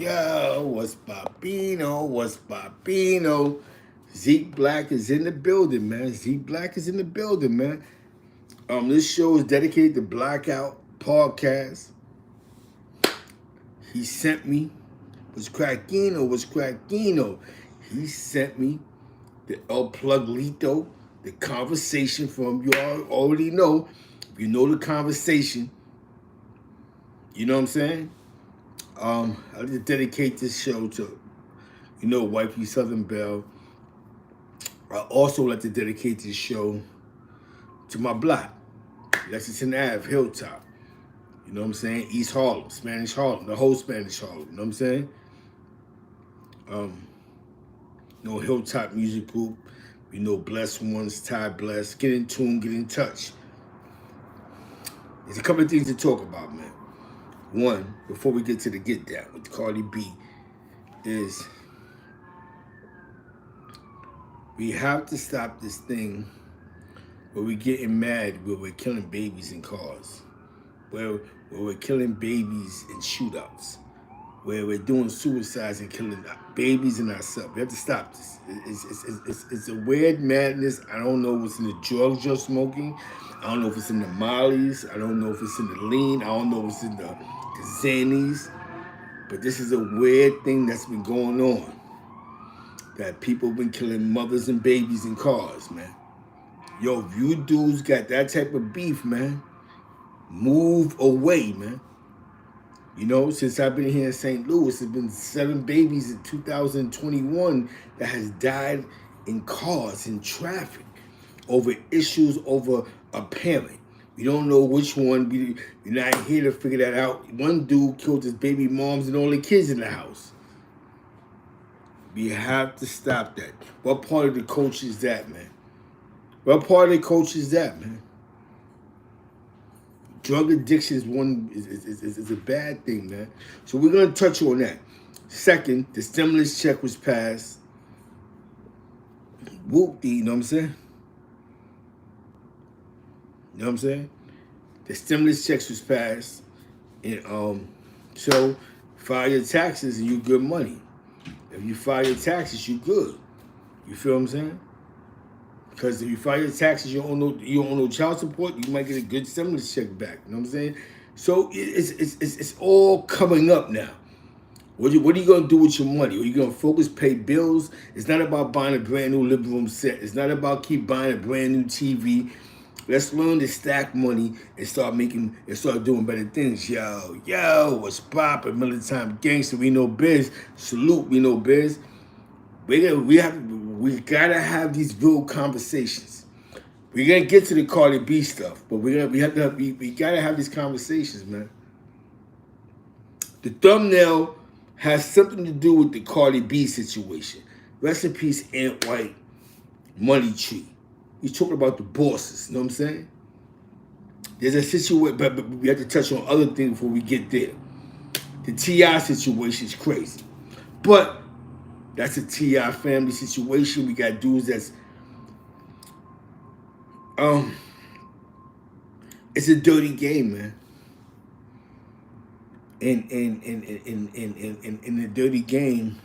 Yo, what's Bobino? What's Bobino? Zeke Black is in the building, man. Zeke Black is in the building, man. This show is dedicated to Blackout Podcast. He sent me was Crackino, was Crackino. He sent me the El Pluglito, the conversation from you all already know. If you know the conversation, you know what I'm saying? I just dedicate this show to, Wifey Southern Belle. I also like to dedicate this show to my block, Lexington Ave, Hilltop. You know what I'm saying? East Harlem, Spanish Harlem, the whole Spanish Harlem. You know what I'm saying? Um, Hilltop Music Group. Blessed Ones, Ty Bless. Get in tune, get in touch. There's a couple of things to talk about, man. One, before we get to the get down with Cardie B, is we have to stop this thing where we're getting mad where we're killing babies in cars, where we're killing babies in shootouts, where we're doing suicides and killing babies and ourselves. We have to stop this. It's a weird madness. I don't know what's in the drugs you're smoking. I don't know if it's in the mollies. I don't know if it's in the lean. I don't know if it's in the Xannies. But this is a weird thing that's been going on. That people have been killing mothers and babies in cars, man. Yo, if you dudes got that type of beef, man, move away, man. Since I've been here in St. Louis, there's been 7 babies in 2021 that has died in cars, in traffic, over issues over a parent. We don't know which one. We're not here to figure that out. One dude killed his baby moms and all the kids in the house. We have to stop that. What part of the culture is that, man? What part of the culture is that, man? Drug addiction is a bad thing, man. So we're gonna touch on that. Second, the stimulus check was passed. Whoop, you know what I'm saying? You know what I'm saying? The stimulus checks was passed, and so file your taxes and you good money. If you file your taxes, you good. You feel what I'm saying? Because if you file your taxes, you don't owe no child support, you might get a good stimulus check back. You know what I'm saying? So it's all coming up now. What are you gonna do with your money? Are you gonna focus, pay bills? It's not about buying a brand new living room set. It's not about keep buying a brand new TV. Let's learn to stack money and start doing better things. Yo, what's poppin'? Military gangster, we know biz. Salute, we know biz. We gotta have these real conversations. We're gonna get to the Cardie B stuff, but we gotta have these conversations, man. The thumbnail has something to do with the Cardie B situation. Rest in peace, Aunt White, Money Tree. He's talking about the bosses, you know what I'm saying? There's a situation, but we have to touch on other things before we get there. The T.I. situation is crazy. But that's a T.I. family situation. We got dudes that's it's a dirty game, man. In the dirty game,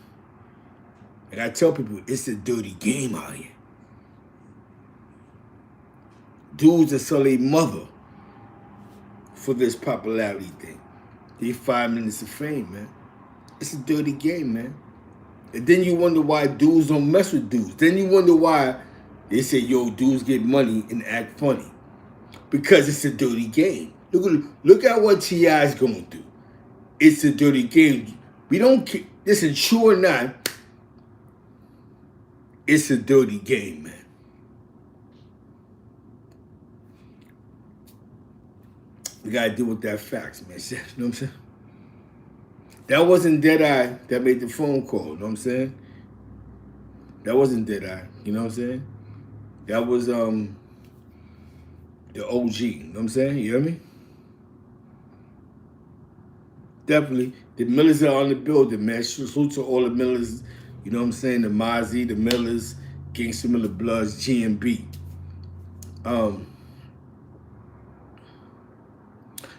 like I tell people, it's a dirty game out here. Dudes that sell their mother for this popularity thing. They 5 minutes of fame, man. It's a dirty game, man. And then you wonder why dudes don't mess with dudes. Then you wonder why they say, yo, dudes get money and act funny. Because it's a dirty game. Look at what T.I.'s going through. It's a dirty game. We don't care. Listen, true or not, it's a dirty game, man. We gotta deal with that facts, man. You know what I'm saying? That wasn't Deadeye that made the phone call, you know what I'm saying? That wasn't Deadeye, you know what I'm saying? That was the OG, you know what I'm saying? You hear me? Definitely. The Millers are on the building, man. Salute to all the Millers, you know what I'm saying? The Mozzie, the Millers, Gangsta Miller Bloods, GMB.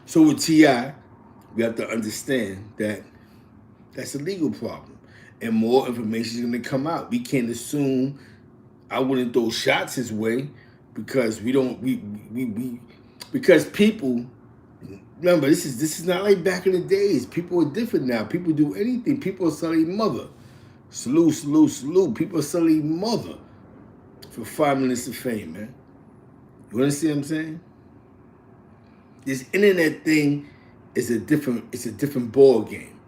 So with T.I., we have to understand that That's a legal problem. And more information is going to come out. We can't assume I wouldn't throw shots his way because because people, remember, this is not like back in the days. People are different now. People do anything. People are selling mother. Salute, salute, salute. People are selling mother for 5 minutes of fame, man. You understand what I'm saying? This internet thing is a different ball game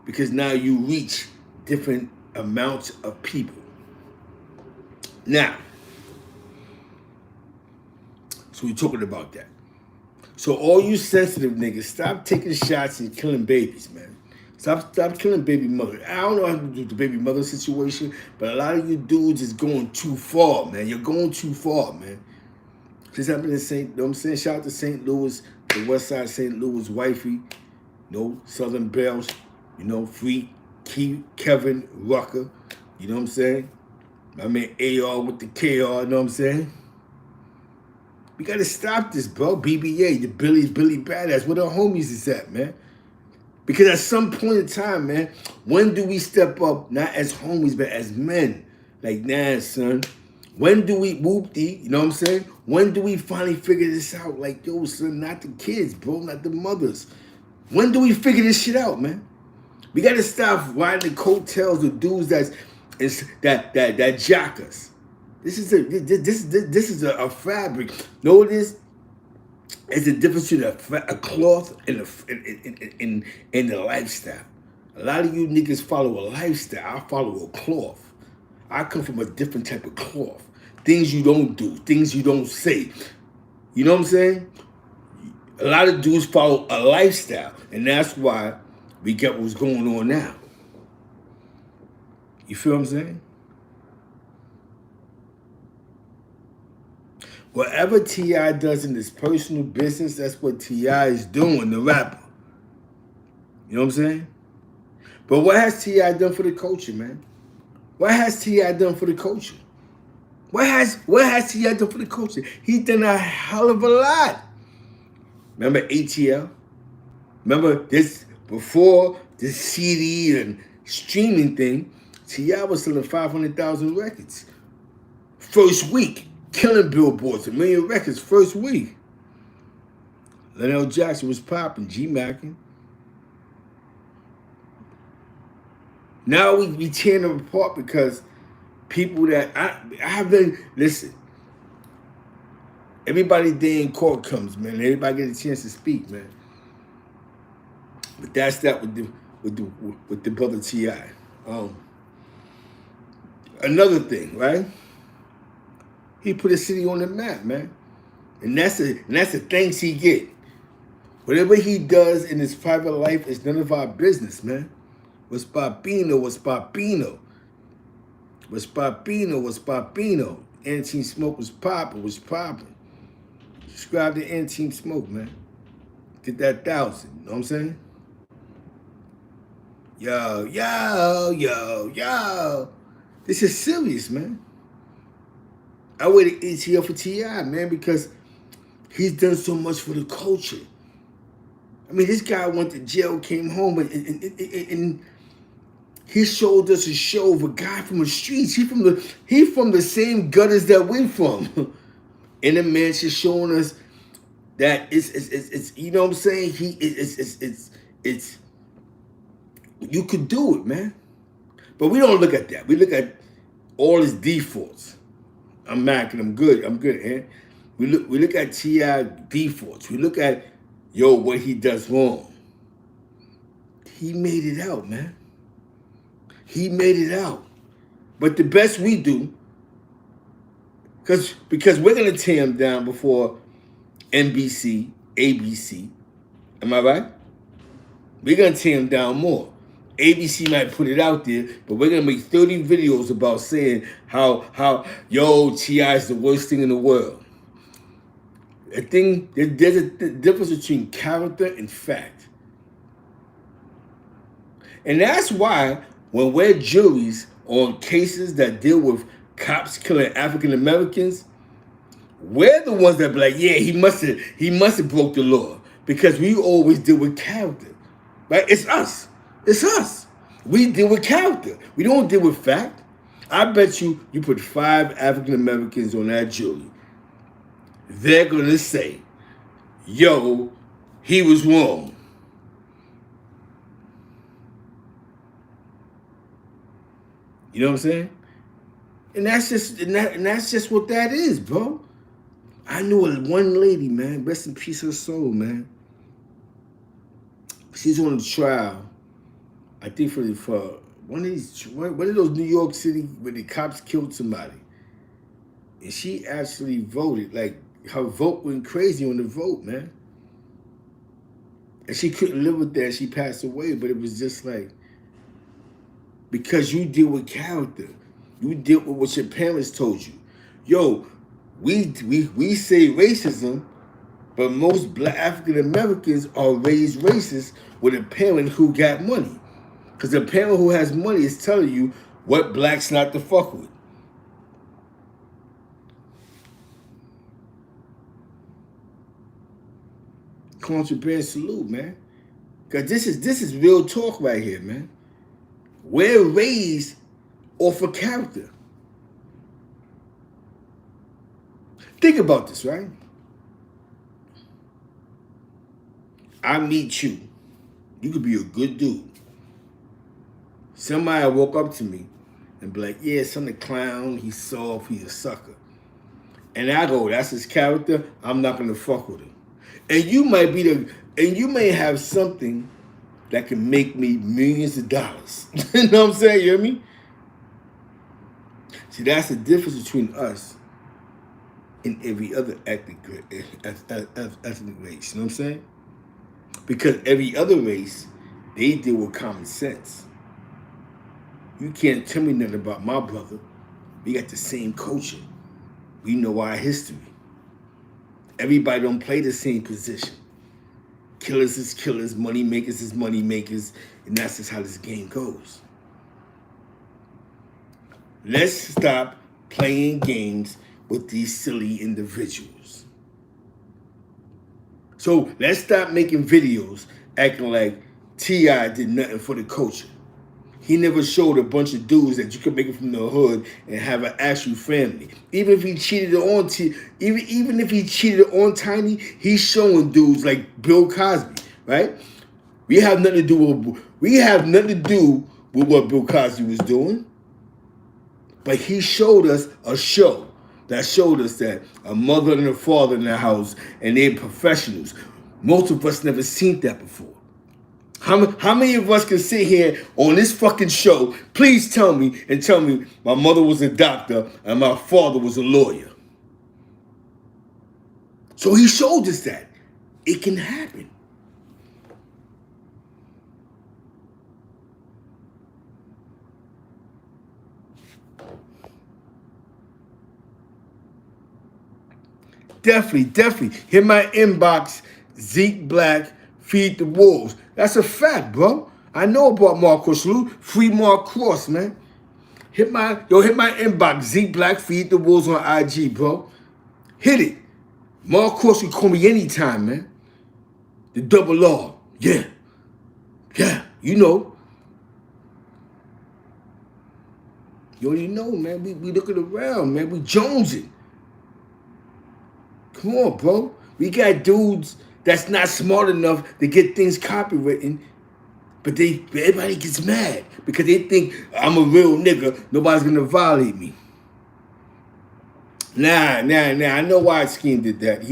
because now you reach different amounts of people. Now, so we're talking about that. So all you sensitive niggas, stop taking shots and killing babies, man. Stop killing baby mother. I don't know how to do the baby mother situation, but a lot of you dudes is going too far, man. You're going too far, man. This happened in St. You know what I'm saying? Shout out to St. Louis, the west side of St. Louis wifey, you know, Southern Bells, you know, Free Kevin Rucker, you know what I'm saying? I mean AR with the KR, you know what I'm saying? We gotta stop this, bro. BBA, the Billy Badass, where the homies is at, man. Because at some point in time, man, when do we step up, not as homies, but as men? Like, nah, son. When do we whoop-dee, you know what I'm saying? When do we finally figure this out? Like, yo, son, not the kids, bro, not the mothers. When do we figure this shit out, man? We gotta stop riding the coattails of dudes that jock us. This is a fabric. Know what it is? It's the difference between a cloth and the lifestyle. A lot of you niggas follow a lifestyle. I follow a cloth. I come from a different type of cloth. Things you don't do, things you don't say. You know what I'm saying? A lot of dudes follow a lifestyle, and that's why we get what's going on now. You feel what I'm saying? Whatever T.I. does in his personal business, that's what T.I. is doing, the rapper. You know what I'm saying? But what has T.I. done for the culture, man? What has T.I. done for the culture? What has T.I. done for the culture? He's done a hell of a lot. Remember ATL? Remember this, before the CD and streaming thing, T.I. was selling 500,000 records. First week, killing billboards, 1 million records first week. Linnell Jackson was popping, G-Mackin'. Now we tearing them apart because people that I've been, listen, everybody day in court comes, man. Everybody get a chance to speak, man. But that's that with the brother T.I. Another thing, right? He put a city on the map, man. And that's the thanks he get. Whatever he does in his private life is none of our business, man. What's Papino? What's Papino? What's Papino? What's Papino? Anti Smoke was popping. Subscribe to Anti Smoke, man. Get that 1,000. You know what I'm saying? Yo. This is serious, man. I waited ATL for T.I., man, because he's done so much for the culture. I mean, this guy went to jail, came home, and he showed us a show of a guy from the streets. He from the same gutters that we're from. And the man just showing us that it's you know what I'm saying? It's you could do it, man. But we don't look at that. We look at all his defaults. I'm macking. I'm good, man. We look at T.I. defaults. We look at, what he does wrong. He made it out, man. He made it out. But the best we do, because we're going to tear him down before NBC, ABC. Am I right? We're going to tear him down more. ABC might put it out there, but we're going to make 30 videos about saying how T.I. is the worst thing in the world. There's a difference between character and fact. And that's why when we're juries on cases that deal with cops killing African Americans, we're the ones that be like, yeah, he must have broke the law, because we always deal with character. Right? It's us. We deal with character. We don't deal with fact. I bet you put 5 African Americans on that jury. They're going to say, yo, he was wrong. You know what I'm saying? And that's just what that is, bro. I knew one lady, man. Rest in peace, her soul, man. She's on a trial. I think for one of those New York City where the cops killed somebody, and she actually voted. Like her vote went crazy on the vote, man. And she couldn't live with that. She passed away, but it was just like, because you deal with character. You deal with what your parents told you. Yo, we say racism, but most Black African Americans are raised racist with a parent who got money. Because the parent who has money is telling you what blacks not to fuck with. Contraband salute, man. Because this is real talk right here, man. We're raised off of character. Think about this, right? I meet you. You could be a good dude. Somebody walk up to me and be like, yeah, son, a clown, he's soft, he's a sucker. And I go, that's his character, I'm not gonna fuck with him. And you may have something that can make me millions of dollars. You know what I'm saying? You hear me? See, that's the difference between us and every other ethnic race. You know what I'm saying? Because every other race, they deal with common sense. You can't tell me nothing about my brother. We got the same culture. We know our history. Everybody don't play the same position. Killers is killers, money makers is money makers, and that's just how this game goes. Let's stop playing games with these silly individuals. So let's stop making videos acting like T.I. did nothing for the culture. He never showed a bunch of dudes that you could make it from the hood and have an actual family. Even if he cheated on even if he cheated on Tiny, he's showing dudes like Bill Cosby, right? We have nothing to do with what Bill Cosby was doing. But he showed us a show that showed us that a mother and a father in the house, and they're professionals. Most of us never seen that before. How many of us can sit here on this fucking show, please tell me my mother was a doctor and my father was a lawyer? So he showed us that it can happen. Definitely. Hit my inbox, Zeke Black, feed the wolves. That's a fact, bro. I know about Marcos Lou. Free Mark Cross, man. Hit my inbox, Zeke Black, feed the wolves on IG, bro. Hit it. Mark Cross can call me anytime, man. The double R. Yeah, you know. You already know, man. We looking around, man. We jonesing. Come on, bro. We got dudes that's not smart enough to get things copywritten, but everybody gets mad because they think I'm a real nigga. Nobody's gonna violate me. Nah. I know why Scheme did that.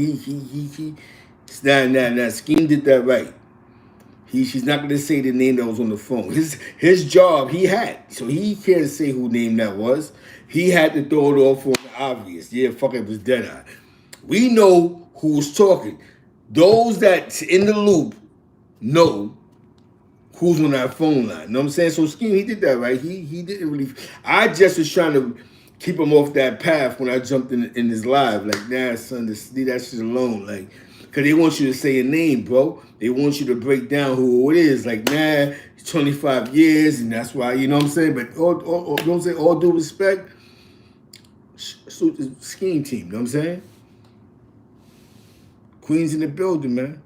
Nah. Scheme did that right. She's not gonna say the name that was on the phone. His job he had, so he can't say who name that was. He had to throw it off on the obvious. Yeah, fuck it was Deadeye. We know who was talking. Those that's in the loop know who's on that phone line. You know what I'm saying? So Scheme, he did that right. He didn't really. I just was trying to keep him off that path when I jumped in his live. Like, nah, son, leave that shit alone. Like, because they want you to say a name, bro. They want you to break down who it is. Like, nah, 25 years, and that's why, you know what I'm saying? But all due respect, Scheme team, you know what I'm saying? Queens in the building, man.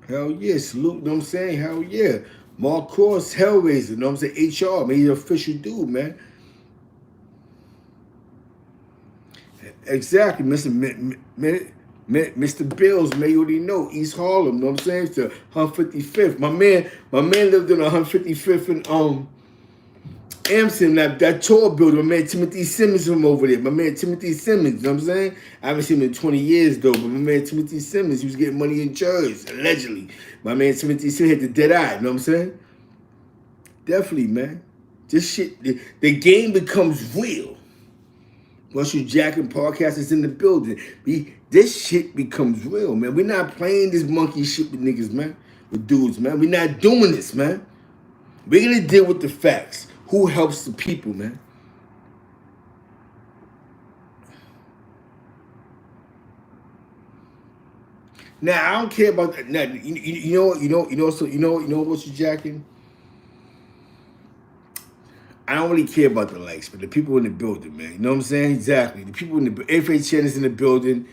Hell yeah, salute, you know what I'm saying? Hell yeah. Mark Cross, Hellraiser, you know what I'm saying? HR, man, he's an official dude, man. Exactly, Mr. Bills, man, you already know, East Harlem, you know what I'm saying? It's the 155th. My man lived on 155th and Amsterdam, that tour builder, my man Timothy Simmons from over there. My man Timothy Simmons, you know what I'm saying? I haven't seen him in 20 years though, but my man Timothy Simmons, he was getting money in church, allegedly. My man Timothy Simmons had the dead eye, you know what I'm saying? Definitely, man. This shit, the game becomes real. Once you jacking podcasters in the building, this shit becomes real, man. We're not playing this monkey shit with niggas, man. With dudes, man. We're not doing this, man. We're gonna deal with the facts. Who helps the people, man? Now I don't care about that. Now, what you jacking? I don't really care about the likes, but the people in the building, man. You know what I'm saying? Exactly. The people in the FHN is in the building,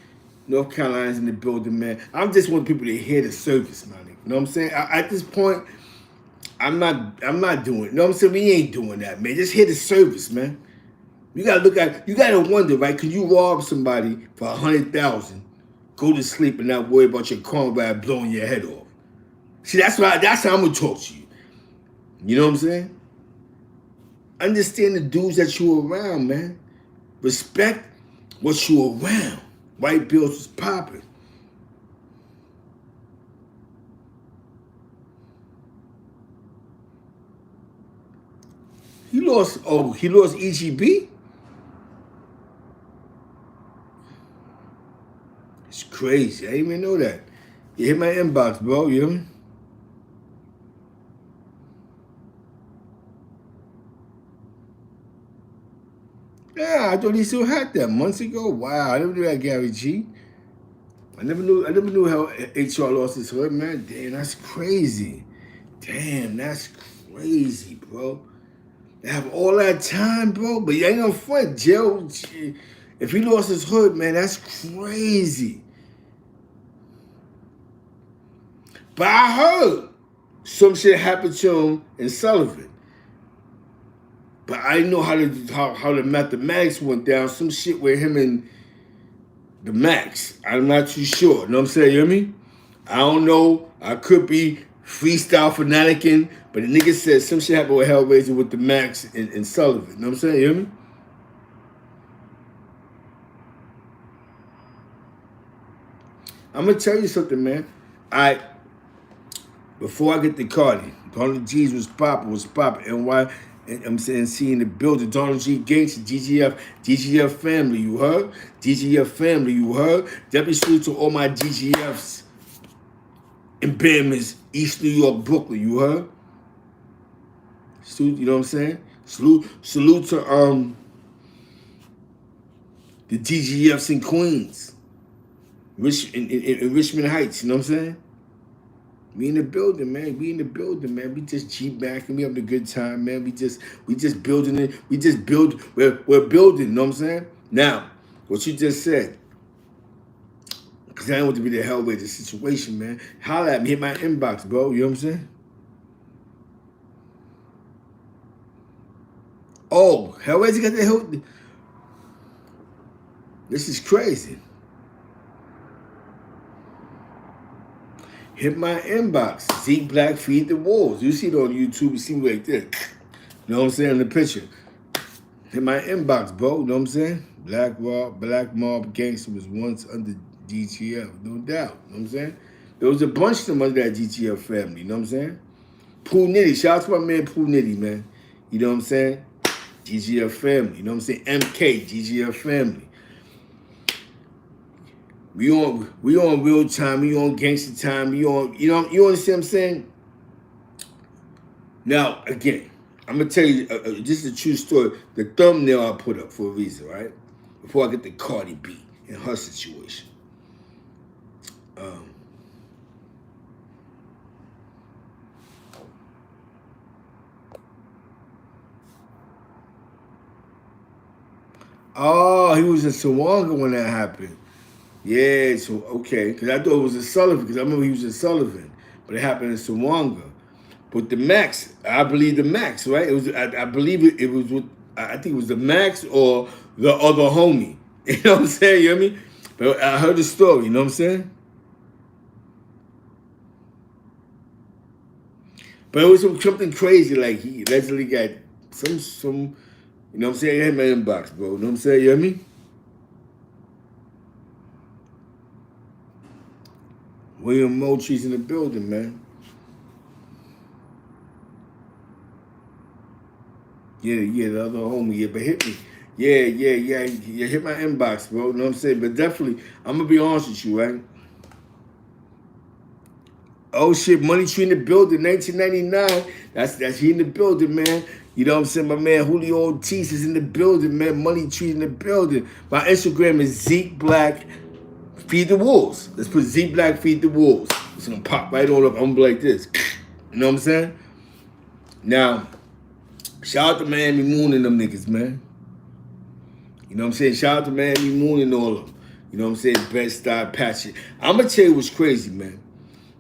North Carolina's in the building, man. I just want people to hear the service, man. You know what I'm saying? At this point, I'm not doing it. You know what I'm saying? We ain't doing that, man. Just hear the service, man. You gotta wonder, right? Can you rob somebody for 100,000, go to sleep and not worry about your comrade blowing your head off? See, that's how I'm gonna talk to you. You know what I'm saying? Understand the dudes that you around, man. Respect what you around. White Bills was popping. He lost EGB? It's crazy. I didn't even know that. You hit my inbox, bro. You know what I mean? Yeah, I thought he still had that months ago. Wow, I never knew that, Gary G. I never knew how HR lost his hood, man. Damn, that's crazy. Damn, that's crazy, bro. They have all that time, bro. But you ain't no front, Joe. If he lost his hood, man, that's crazy. But I heard some shit happened to him in Sullivan. But I didn't know how the mathematics went down. Some shit with him and the Max. I'm not too sure. You know what I'm saying? You hear me? I don't know. I could be freestyle fanatican, but the nigga said some shit happened with Hellraiser with the Max and Sullivan. You know what I'm saying? You hear me? I'm gonna tell you something, man. Before I get to Cardie, Donald G's was popping, and why? And I'm saying, seeing the building, Donald G Gangsta, DGF family, you heard? DGF family, you heard? Deputy salute to all my DGFs in Bama's, East New York, Brooklyn, you heard? Salute, you know what I'm saying? Salute to the DGFs in Queens, in Richmond Heights, you know what I'm saying? We in the building, man. We in the building, man. We just G-backing. We having a good time, man. We just building it. We're building, you know what I'm saying? Now, what you just said, because I don't want to be the hell with the situation, man. Holla at me, hit my inbox, bro. You know what I'm saying? Oh, Hellraiser got the hell. This is crazy. Hit my inbox. Zeke Black feed the wolves. You see it on YouTube. You see me like this. You know what I'm saying? In the picture. Hit my inbox, bro. You know what I'm saying? Black Mob Gangster was once under DGF. No doubt. You know what I'm saying? There was a bunch of them under that DGF family. You know what I'm saying? Pooh Nitty. Shout out to my man Pooh Nitty, man. You know what I'm saying? DGF family. You know what I'm saying? MK, DGF family. We on real time, we on gangster time, you understand what I'm saying? Now, again, I'm gonna tell you, this is a true story. The thumbnail I put up for a reason, right? Before I get to Cardie B and her situation. Oh, he was in Sawanga when that happened. Yeah, so, okay. Because I thought it was in Sullivan, because I remember he was in Sullivan. but it happened in Sawanga. But the Max, I believe the Max, right? It was, I believe it was with, I think it was the Max or the other homie. You know what I'm saying? You know what I mean? But I heard the story. You know what I'm saying? But it was something crazy. Like he allegedly got some. You know what I'm saying? It had my inbox, bro. You know what I'm saying? You know what I mean? William Moultrie's in the building, man. Yeah, the other homie, yeah, but hit me. Yeah, hit my inbox, bro. You know what I'm saying? But definitely, I'm gonna be honest with you, right? Oh shit, Money Tree in the building, 1999. That's he in the building, man. You know what I'm saying? My man Julio Ortiz is in the building, man. Money Tree in the building. My Instagram is Zeke Black Feed the Wolves. Let's put Zeke Black Feed the Wolves. It's gonna pop right on up. I'm gonna be like this. You know what I'm saying? Now, shout out to Miami Moon and them niggas, man. You know what I'm saying? Shout out to Miami Moon and all of them. You know what I'm saying? Best Star Patchet. I'm gonna tell you what's crazy, man.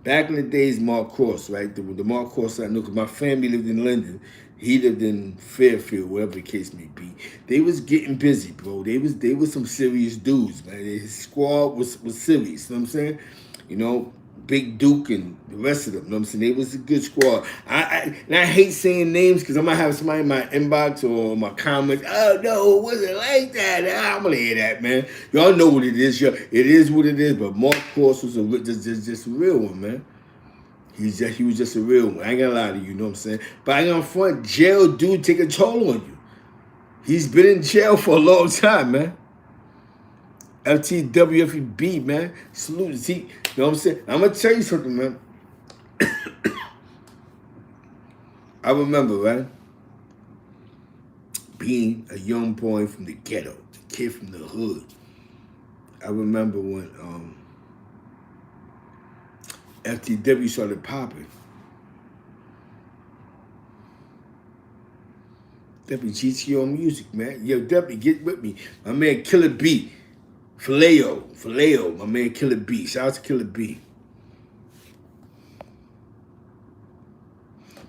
Back in the days, Mark Cross, right? The Mark Cross I knew, because my family lived in London. He lived in Fairfield, whatever the case may be. They was getting busy, bro. They was some serious dudes, man. His squad was serious, you know what I'm saying? You know, Big Duke and the rest of them, you know what I'm saying? They was a good squad. And I hate saying names because I might have somebody in my inbox or my comments. Oh, no, it wasn't like that. I'm going to hear that, man. Y'all know what it is. It is what it is. But Mark Cross was just a real one, man. He was just a real one. I ain't gonna lie to you, you know what I'm saying? But I ain't gonna front, jail do take a toll on you. He's been in jail for a long time, man. FTWFB, man. Salute. See, you know what I'm saying? I'm gonna tell you something, man. I remember, right? Being a young boy from the ghetto, the kid from the hood. I remember when FTW started popping. Definitely GTO music, man. Yo, definitely get with me. My man Killer B. Faleo, my man Killer B. Shout out to Killer B.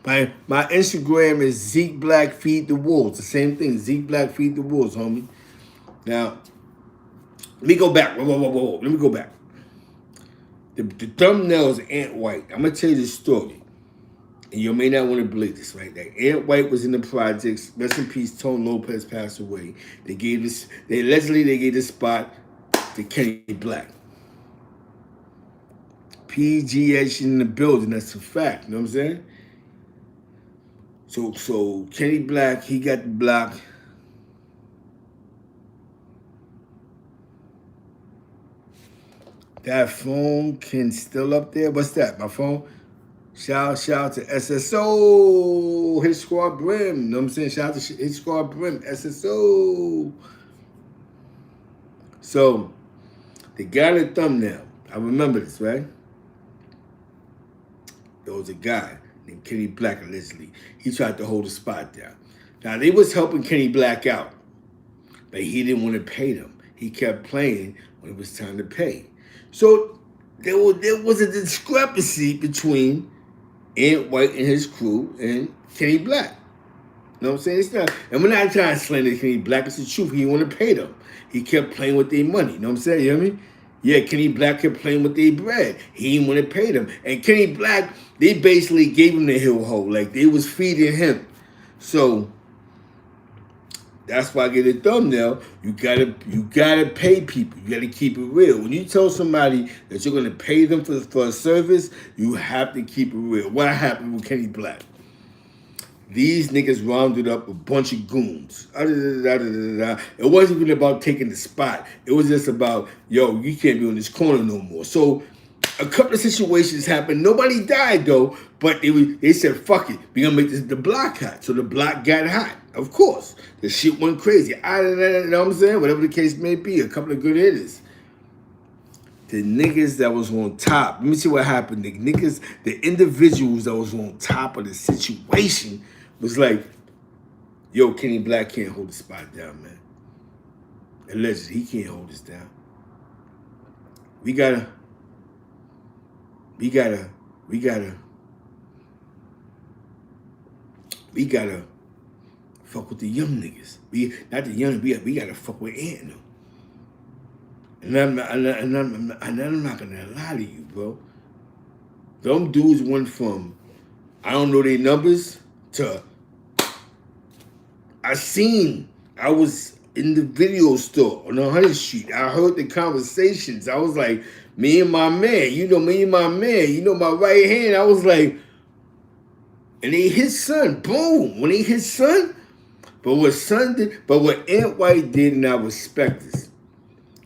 My Instagram is Zeke Black Feed the Wolves. The same thing. Zeke Black Feed the Wolves, homie. Now, let me go back. Whoa. Let me go back. The thumbnail is Ant White. I'm going to tell you this story. And you may not want to believe this, right? That Ant White was in the projects. Rest in peace, Tone Lopez passed away. They allegedly gave this spot to Kenny Black. PGH in the building, that's a fact, you know what I'm saying? So Kenny Black, he got the block. That phone can still up there. What's that? My phone? Shout out to SSO, Hit Squad Brim. You know what I'm saying? Shout out to Hit Squad Brim, SSO. So, the guy in the thumbnail, I remember this, right? There was a guy named Kenny Black, allegedly. He tried to hold the spot down. Now, they was helping Kenny Black out, but he didn't want to pay them. He kept playing when it was time to pay. So, there was a discrepancy between Ant White and his crew and Kenny Black. You know what I'm saying? It's not, and we're not trying to slander Kenny Black. It's the truth. He didn't want to pay them. He kept playing with their money. You know what I'm saying? You know what I mean? Yeah, Kenny Black kept playing with their bread. He didn't want to pay them. And Kenny Black, they basically gave him the hill hole. Like, they was feeding him. So, that's why I get a thumbnail. You gotta pay people. You gotta keep it real. When you tell somebody that you're gonna pay them for a service, you have to keep it real. What happened with Kenny Black? These niggas rounded up a bunch of goons. It wasn't even about taking the spot. It was just about, yo, you can't be on this corner no more. So a couple of situations happened. Nobody died though, but they said, fuck it, we gonna make the block hot. So the block got hot. Of course. The shit went crazy. You know what I'm saying? Whatever the case may be, a couple of good hitters. The niggas that was on top, let me see what happened. The individuals that was on top of the situation was like, yo, Kenny Black can't hold the spot down, man. Allegedly, he can't hold us down. We gotta we gotta fuck with the young niggas. Not the young. We gotta fuck with Ant. And I'm not gonna lie to you, bro. Them dudes went from I don't know their numbers to I was in the video store on 100th Street. I heard the conversations. I was like, me and my man, my right hand. I was like, and they hit son, boom. When they hit son, but what Aunt White did, and I respect this,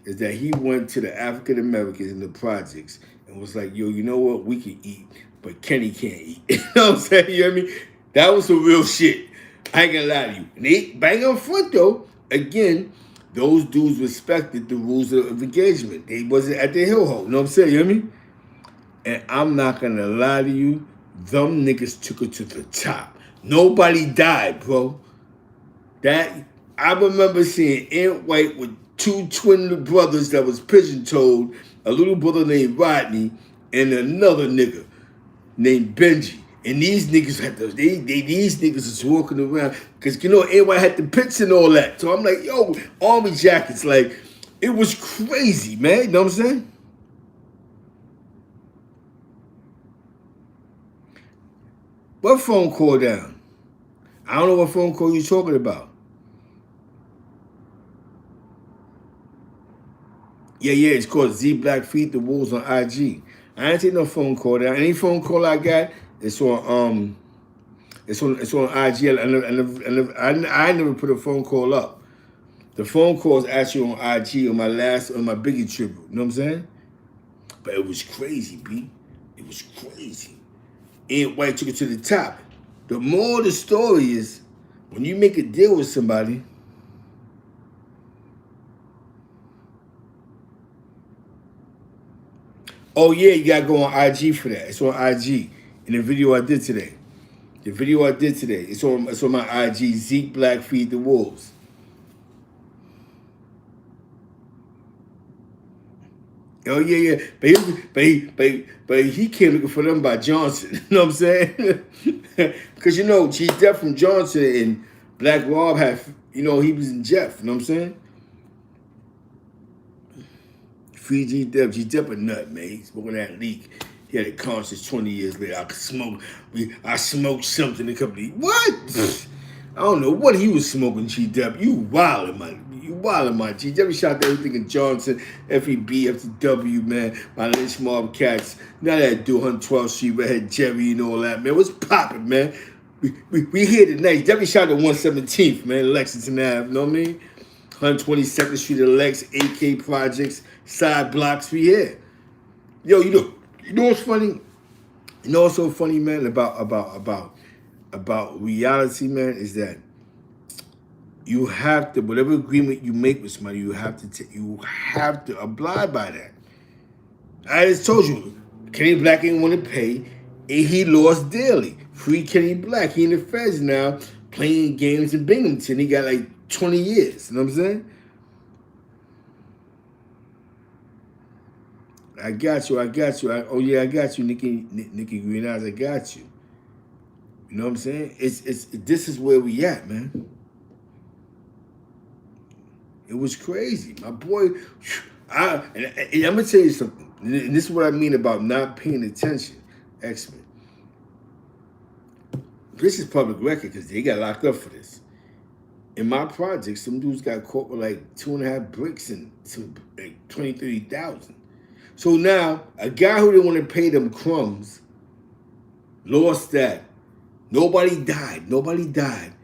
is that he went to the African Americans in the projects and was like, yo, you know what? We can eat, but Kenny can't eat. You know what I'm saying? You know what I mean? That was some real shit. I ain't gonna lie to you. And they bang up front though. Again, those dudes respected the rules of engagement. They wasn't at the hill hole. You know what I'm saying? You know what I mean? And I'm not gonna lie to you, them niggas took it to the top. Nobody died, bro. That I remember seeing Aunt White with two twin brothers that was pigeon-toed, a little brother named Rodney, and another nigga named Benji. And these niggas had these niggas was walking around because Aunt White had the pits and all that. So I'm like, yo, army jackets, like it was crazy, man. You know what I'm saying? What phone call down? I don't know what phone call you're talking about. Yeah, it's called Z Black Feed the Wolves on IG. I ain't take no phone call down. Any phone call I got, it's on IG. I never put a phone call up. The phone call is actually on IG on my Biggie tribute. You know what I'm saying? But it was crazy, B. It was crazy. Aunt White took it to the top. The more the story is, when you make a deal with somebody, oh yeah, you gotta go on IG for that. It's on IG. In the video I did today. It's on my IG, Zeke Black Feed the Wolves. Oh yeah. But he came looking for them by Johnson. You know what I'm saying? Because G Dep from Johnson and Black Rob had, he was in Jeff. You know what I'm saying? Free G Dep a nut, man. He's smoking that leak. He had a conscience 20 years later. I smoked something a couple of what? I don't know what he was smoking, G Dep. You wildin', man. You wildin', my G Dep. Shot everything in Johnson, FEB, FTW, man. My Lynch Mob Cats. Now that dude, 112th Street, Redhead Jerry and all that, man. What's poppin', man? We here tonight. Definitely shot at 117th, man. Lexington Ave, you know what I mean? 122nd Street of Lex, AK Projects, side blocks, we here. Yo, you know what's funny? You know what's so funny, man, about reality, man, is that you have to, whatever agreement you make with somebody, you have to abide by that. I just told you, Kenny Black ain't want to pay, and he lost dearly. Free Kenny Black. He in the feds now, playing games in Binghamton. He got like 20 years. You know what I'm saying? I got you. I got you, Nikki Green Eyes. I got you. You know what I'm saying? This is where we at, man. It was crazy. My boy, and I'm gonna tell you something. And this is what I mean about not paying attention, X-Men. This is public record because they got locked up for this. In my project, some dudes got caught with like 2.5 bricks and some like 20, 30,000. So now, a guy who didn't want to pay them crumbs lost that. Nobody died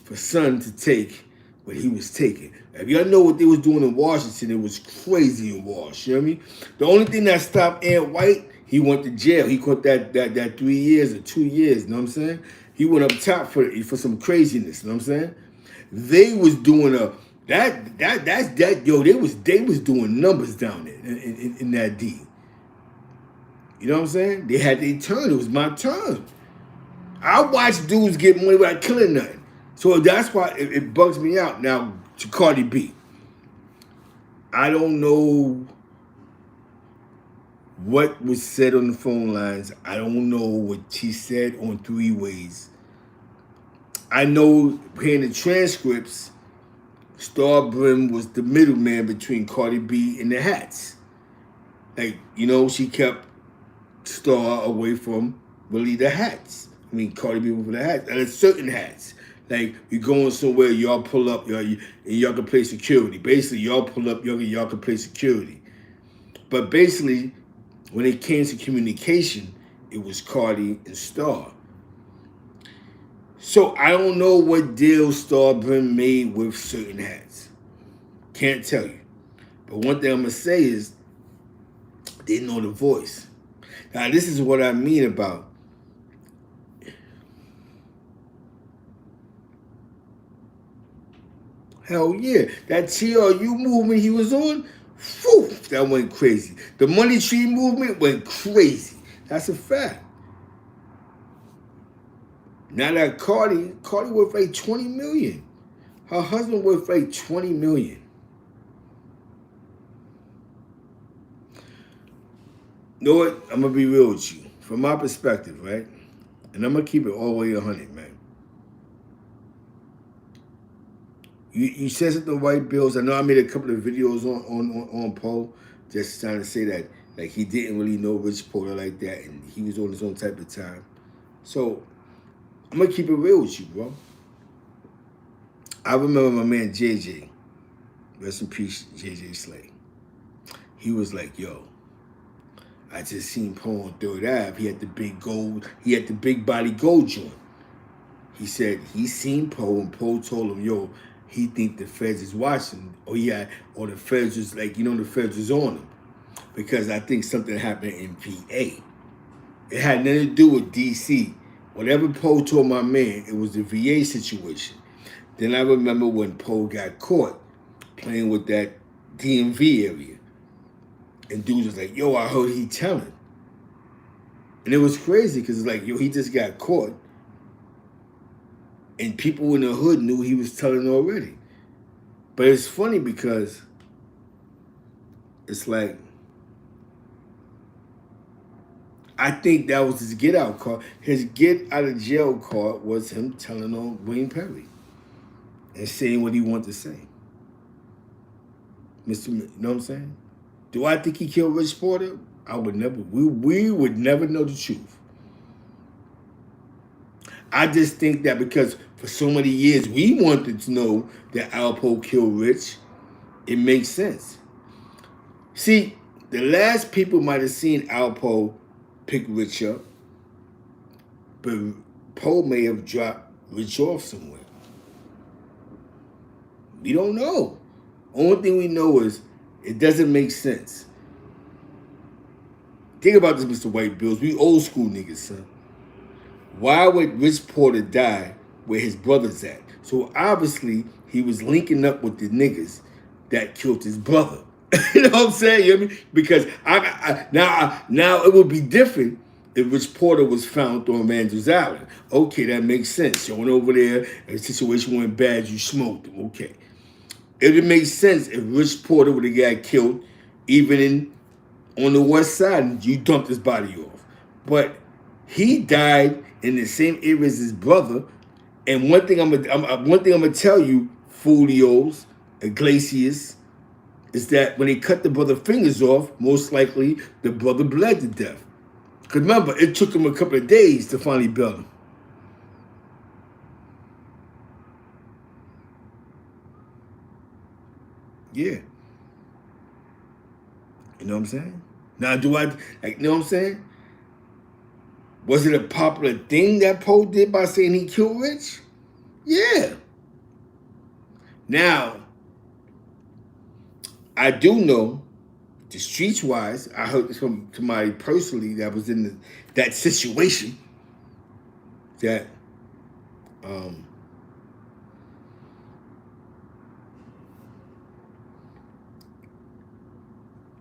for son to take what he was taking. If y'all know what they was doing in Washington, it was crazy in Wash. You know what I mean? The only thing that stopped Aunt White, he went to jail. He caught that 3 years or 2 years. You know what I'm saying? He went up top for some craziness. You know what I'm saying? They was doing they was doing numbers down there in that D. You know what I'm saying? They had their turn. It was my turn. I watched dudes get money without killing nothing. So that's why it bugs me out. Now, to Cardie B. I don't know what was said on the phone lines. I don't know what she said on three ways. I know hearing the transcripts, Star Brim was the middleman between Cardie B and the Hats. Like, she kept Star away from really the Hats. I mean, Cardie B with the Hats. And it's certain Hats. Like, you're going somewhere, y'all pull up, and y'all can play security. Basically, y'all pull up, y'all can play security. But basically, when it came to communication, it was Cardie and Star. So I don't know what deal Star Brim made with certain Hats. Can't tell you. But one thing I'm going to say is, they know the voice. Now, this is what I mean about hell yeah. That TRU movement he was on, whew, that went crazy. The Money Tree movement went crazy. That's a fact. Now that Cardie worth like $20 million. Her husband worth like $20 million. You know what? I'm going to be real with you. From my perspective, right? And I'm going to keep it all the way 100, man. You said something white bills. I know I made a couple of videos on Poe just trying to say that like he didn't really know Rich Porter like that and he was on his own type of time. So I'm going to keep it real with you, bro. I remember my man JJ, rest in peace, JJ Slay. He was like, yo, I just seen Poe on 3rd Ave. He had the big body gold joint. He said he seen Poe and Poe told him, yo, he think the feds is watching. Or the feds was like, the feds was on him. Because I think something happened in VA. It had nothing to do with DC. Whatever Poe told my man, it was the VA situation. Then I remember when Poe got caught playing with that DMV area. And dudes was like, yo, I heard he telling. And it was crazy because it's like, yo, he just got caught. And people in the hood knew he was telling already. But it's funny because it's like, I think that was his get out card. His get out of jail card was him telling on Wayne Perry and saying what he wanted to say. You know what I'm saying? Do I think he killed Rich Porter? I would never. We would never know the truth. I just think that because for so many years we wanted to know that Alpo killed Rich, it makes sense. See, the last people might have seen Alpo pick Rich up, but Poe may have dropped Rich off somewhere. We don't know. Only thing we know is it doesn't make sense. Think about this, Mr. White Bills. We old school niggas, son. Why would Rich Porter die where his brother's at? So obviously he was linking up with the niggas that killed his brother. You know what I'm saying? You know what I mean? Because now it would be different if Rich Porter was found on Andrews Island. Okay, that makes sense. You went over there, and the situation went bad, you smoked him. Okay. It would make sense if Rich Porter would have got killed even on the west side and you dumped his body off. But he died in the same area as his brother. And one thing I'm gonna tell you, Folios, Iglesias, is that when they cut the brother fingers off, most likely the brother bled to death. Because remember, it took him a couple of days to finally build him. Yeah. You know what I'm saying? Now, you know what I'm saying? Was it a popular thing that Poe did by saying he killed Rich? Yeah. Now, I do know, the streets-wise, I heard this from somebody personally that was in that situation, that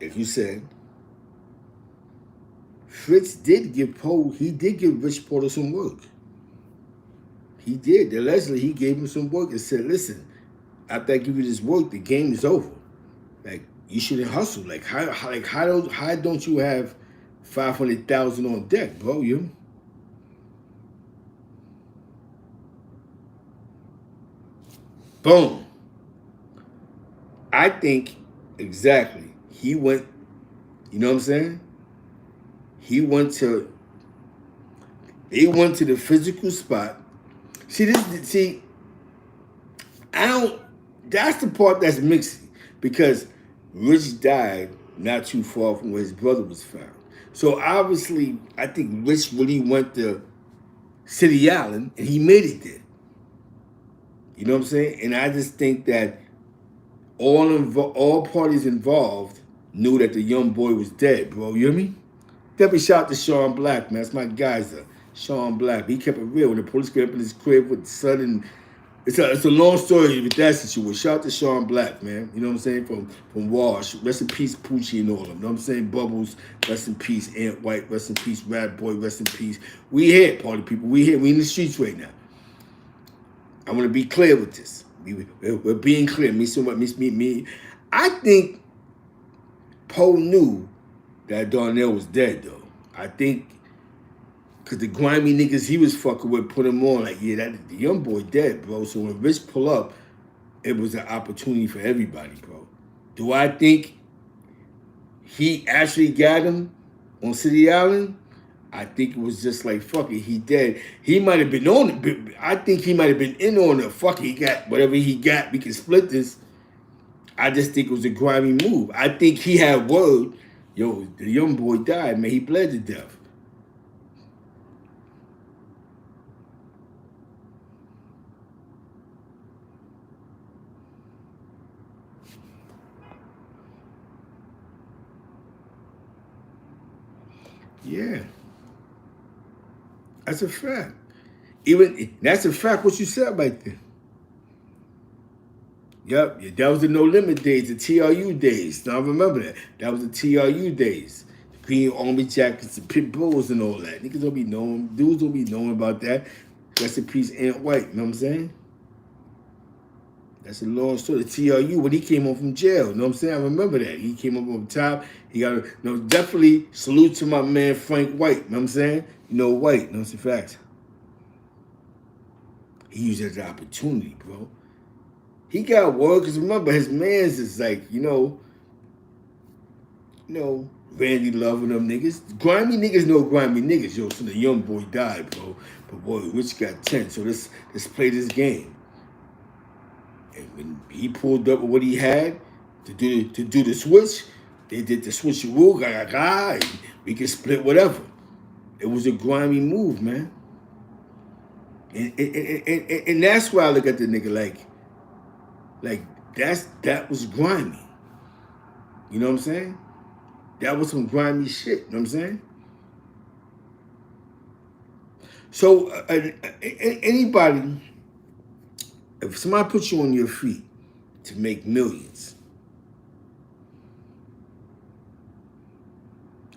if you said, Fritz did give Rich Porter some work. He did. Allegedly, he gave him some work and said, listen, after I give you this work, the game is over. Like, you shouldn't hustle. Like, how don't you have 500,000 on deck, bro. You. Boom. I think exactly. He went. You know what I'm saying? He went to. They went to the physical spot. See this. See, I don't. That's the part that's mixing because Rich died not too far from where his brother was found. So obviously, I think Rich really went to City Island and he made it there. You know what I'm saying? And I just think that all parties involved knew that the young boy was dead, bro. You hear me? Definitely shout out to Sean Black, man. That's my guys. Sean Black. He kept it real. When the police came up in his crib with the son and it's a long story with that situation. Shout out to Sean Black, man. You know what I'm saying? From Wash. Rest in peace, Poochie and all of them. You know what I'm saying? Bubbles, rest in peace. Ant White, rest in peace. Rad Boy, rest in peace. We here, party people. We here. We in the streets right now. I want to be clear with this. We're being clear. Me. I think Poe knew that Darnell was dead, though. I think because the grimy niggas he was fucking with put him on like, yeah, that the young boy dead, bro. So when Rich pull up, it was an opportunity for everybody, bro. Do I think he actually got him on City Island? I think it was just like, fuck it, he dead. He might have been on it. I think he might have been in on it. Fuck it, he got whatever he got. We can split this. I just think it was a grimy move. I think he had word, yo, the young boy died, man. He bled to death. Yeah. That's a fact. Even that's a fact what you said right there. Yep, yeah, that was the No Limit days, the TRU days. Now I remember that. That was the TRU days. The Green Army Jackets, the Pit Bulls and all that. Niggas don't be knowing, dudes don't be knowing about that. Rest in peace, Ant White, you know what I'm saying? That's a long story. The TRU, when he came home from jail, you know what I'm saying? I remember that. He came up on top. He got, definitely salute to my man Frank White, you know what I'm saying? You know White, you know it's the facts. He used it as an opportunity, bro. He got word, because remember, his mans is like, Randy Love and them niggas. Grimy niggas know grimy niggas. Yo, so the young boy died, bro. But boy, Rich got 10, so let's play this game. And when he pulled up with what he had to do the switch, they did the switcheroo, and we can split whatever. It was a grimy move, man. And that's why I look at the nigga like that was grimy. You know what I'm saying? That was some grimy shit. You know what I'm saying? So anybody, if somebody puts you on your feet to make millions,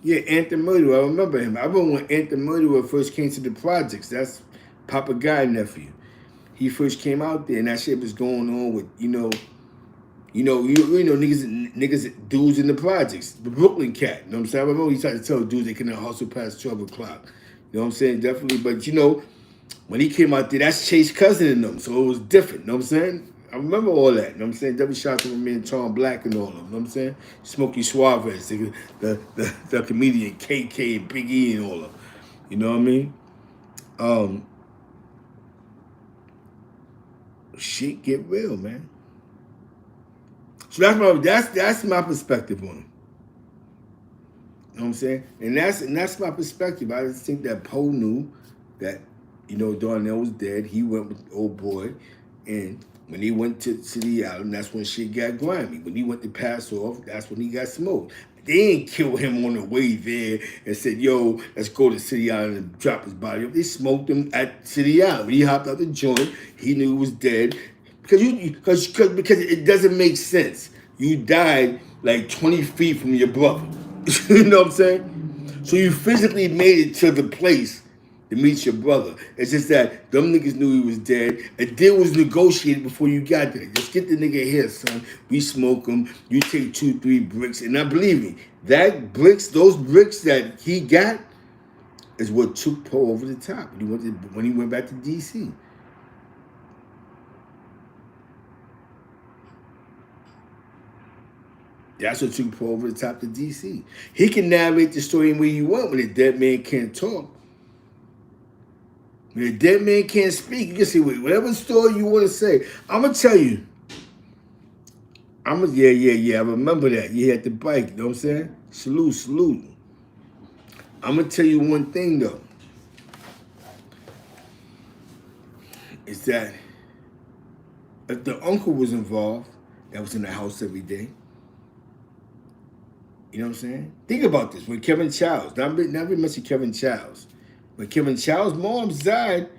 yeah, Anthony Murderer, I remember him. I remember when Anthony Murderer first came to the projects. That's Papa Guy nephew. He first came out there, and that shit was going on with niggas, dudes in the projects, the Brooklyn cat. You know what I'm saying? I remember he tried to tell dudes they couldn't hustle past 12 o'clock. You know what I'm saying? Definitely, but when he came out there, that's Chase Cousin in them, so it was different. You know what I'm saying? I remember all that. You know what I'm saying? Definitely shout out to my man Tom Black and all of them. You know what I'm saying? Smokey Suarez, the comedian KK and Big E and all of them. You know what I mean? Shit get real, man. So that's my perspective on him. You know what I'm saying? And that's my perspective. I just think that Poe knew that, Darnell was dead. He went with old boy. And when he went to City Island, that's when shit got grimy. When he went to pass off, that's when he got smoked. They didn't kill him on the way there and said, yo, let's go to City Island and drop his body off. They smoked him at City Island. When he hopped out the joint, he knew he was dead. Because it doesn't make sense. You died like 20 feet from your brother. You know what I'm saying? So you physically made it to the place to meet your brother. It's just that them niggas knew he was dead. A deal was negotiated before you got there. Just get the nigga here, son. We smoke him. You take 2-3 bricks. And I believe me, those bricks that he got is what took Poe over the top when he went back to DC. That's what took Poe over the top to DC. He can narrate the story in way you want when a dead man can't talk. When a dead man can't speak, you can say whatever story you want to say. I'm going to tell you. Yeah. I remember that. You had the bike, you know what I'm saying? Salute. I'm going to tell you one thing, though. Is that if the uncle was involved, that was in the house every day, you know what I'm saying? Think about this. When Kevin Childs, not very much of Kevin Childs. When Kevin Childs' mom died,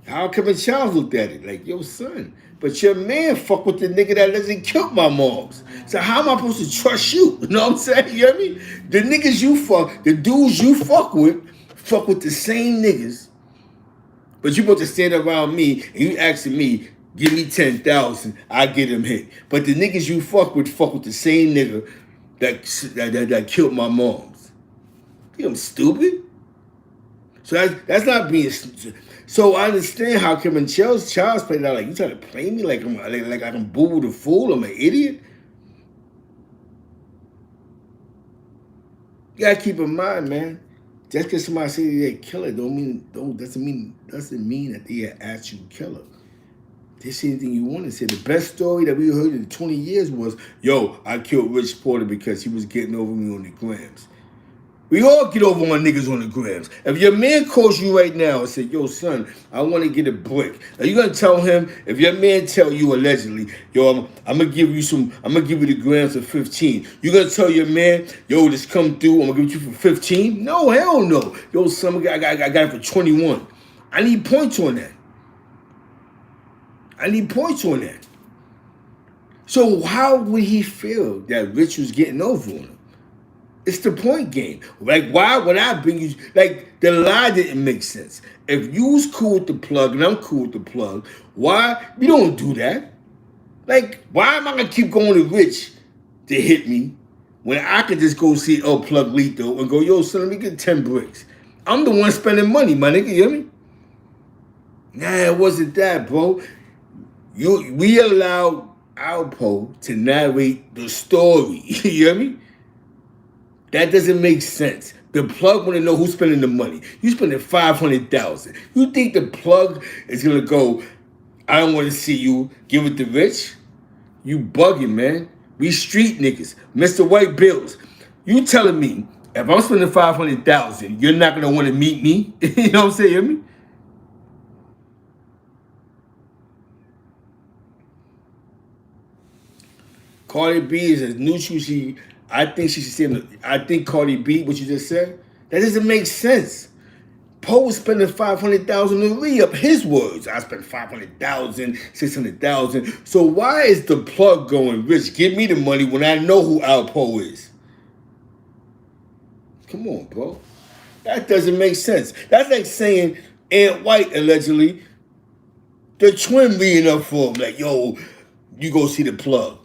how Kevin Childs looked at it? Like, yo, son, but your man fuck with the nigga that doesn't kill my moms. So how am I supposed to trust you? You know what I'm saying? You know what I mean? The niggas you fuck, the dudes you fuck with the same niggas. But you supposed to stand around me and you asking me, give me 10,000, I get him hit. But the niggas you fuck with the same nigga that killed my moms. You know, I'm stupid. So that's not being. So I understand how Kevin Childs played it out. Like, you trying to play me like I'm Boo the Fool? I'm an idiot. You gotta keep in mind, man. Just because somebody say they're a killer doesn't mean that they're an actual killer. They say anything you want to say. The best story that we heard in 20 years was, yo, I killed Rich Porter because he was getting over me on the grams. We all get over on niggas on the grams. If your man calls you right now and say, yo, son, I want to get a brick. Are you going to tell him, if your man tell you allegedly, yo, I'm going to give you the grams for 15. You going to tell your man, yo, this come through, I'm going to give it you for 15? No, hell no. Yo, son, I got it for 21. I need points on that. So how would he feel that Rich was getting over on him? It's the point game. Like, why would I bring you? Like, the lie didn't make sense. If you was cool with the plug and I'm cool with the plug, why? We don't do that. Like, why am I going to keep going to Rich to hit me when I could just go see Plug Lethal and go, yo, son, let me get 10 bricks. I'm the one spending money, my nigga, you hear me? Nah, it wasn't that, bro. We allowed Alpo to narrate the story. You hear me? That doesn't make sense. The plug want to know who's spending the money. You spending $500,000. You think the plug is gonna go, I don't want to see you, give it to Rich? You bugging, man. We street niggas. Mr. White Bills. You telling me if I'm spending $500,000, you're not gonna want to meet me? You know what I'm saying? You hear me? Cardie B is as neutral I think she should say, I think Cardie B, what you just said, that doesn't make sense. Poe was spending $500,000 to re-up his words. I spent $500,000, $600,000. So why is the plug going, Rich, give me the money when I know who Alpo is? Come on, bro. That doesn't make sense. That's like saying Aunt White, allegedly, the twin being up for him. Like, yo, you go see the plug.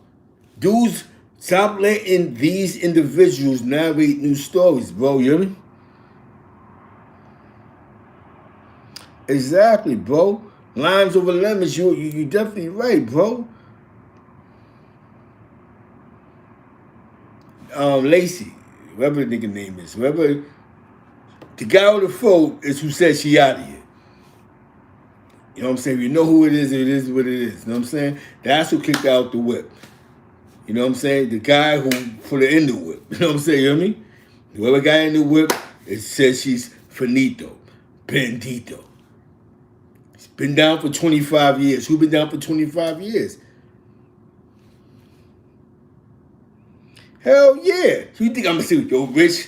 Dudes, stop letting these individuals narrate new stories, bro. You hear me? Exactly, bro. Limes over lemons, you definitely right, bro. Lacey, whatever the nigga name is, whoever the guy on the phone is who said she out of here. You know what I'm saying? You know who it is what it is. You know what I'm saying? That's who kicked out the whip. You know what I'm saying? The guy who put her in the whip. You know what I'm saying? You know what I mean? Whoever got in the whip, it says she's finito, bendito. She's been down for 25 years. Who been down for 25 years? Hell yeah. So you think I'm going to say, yo, Rich,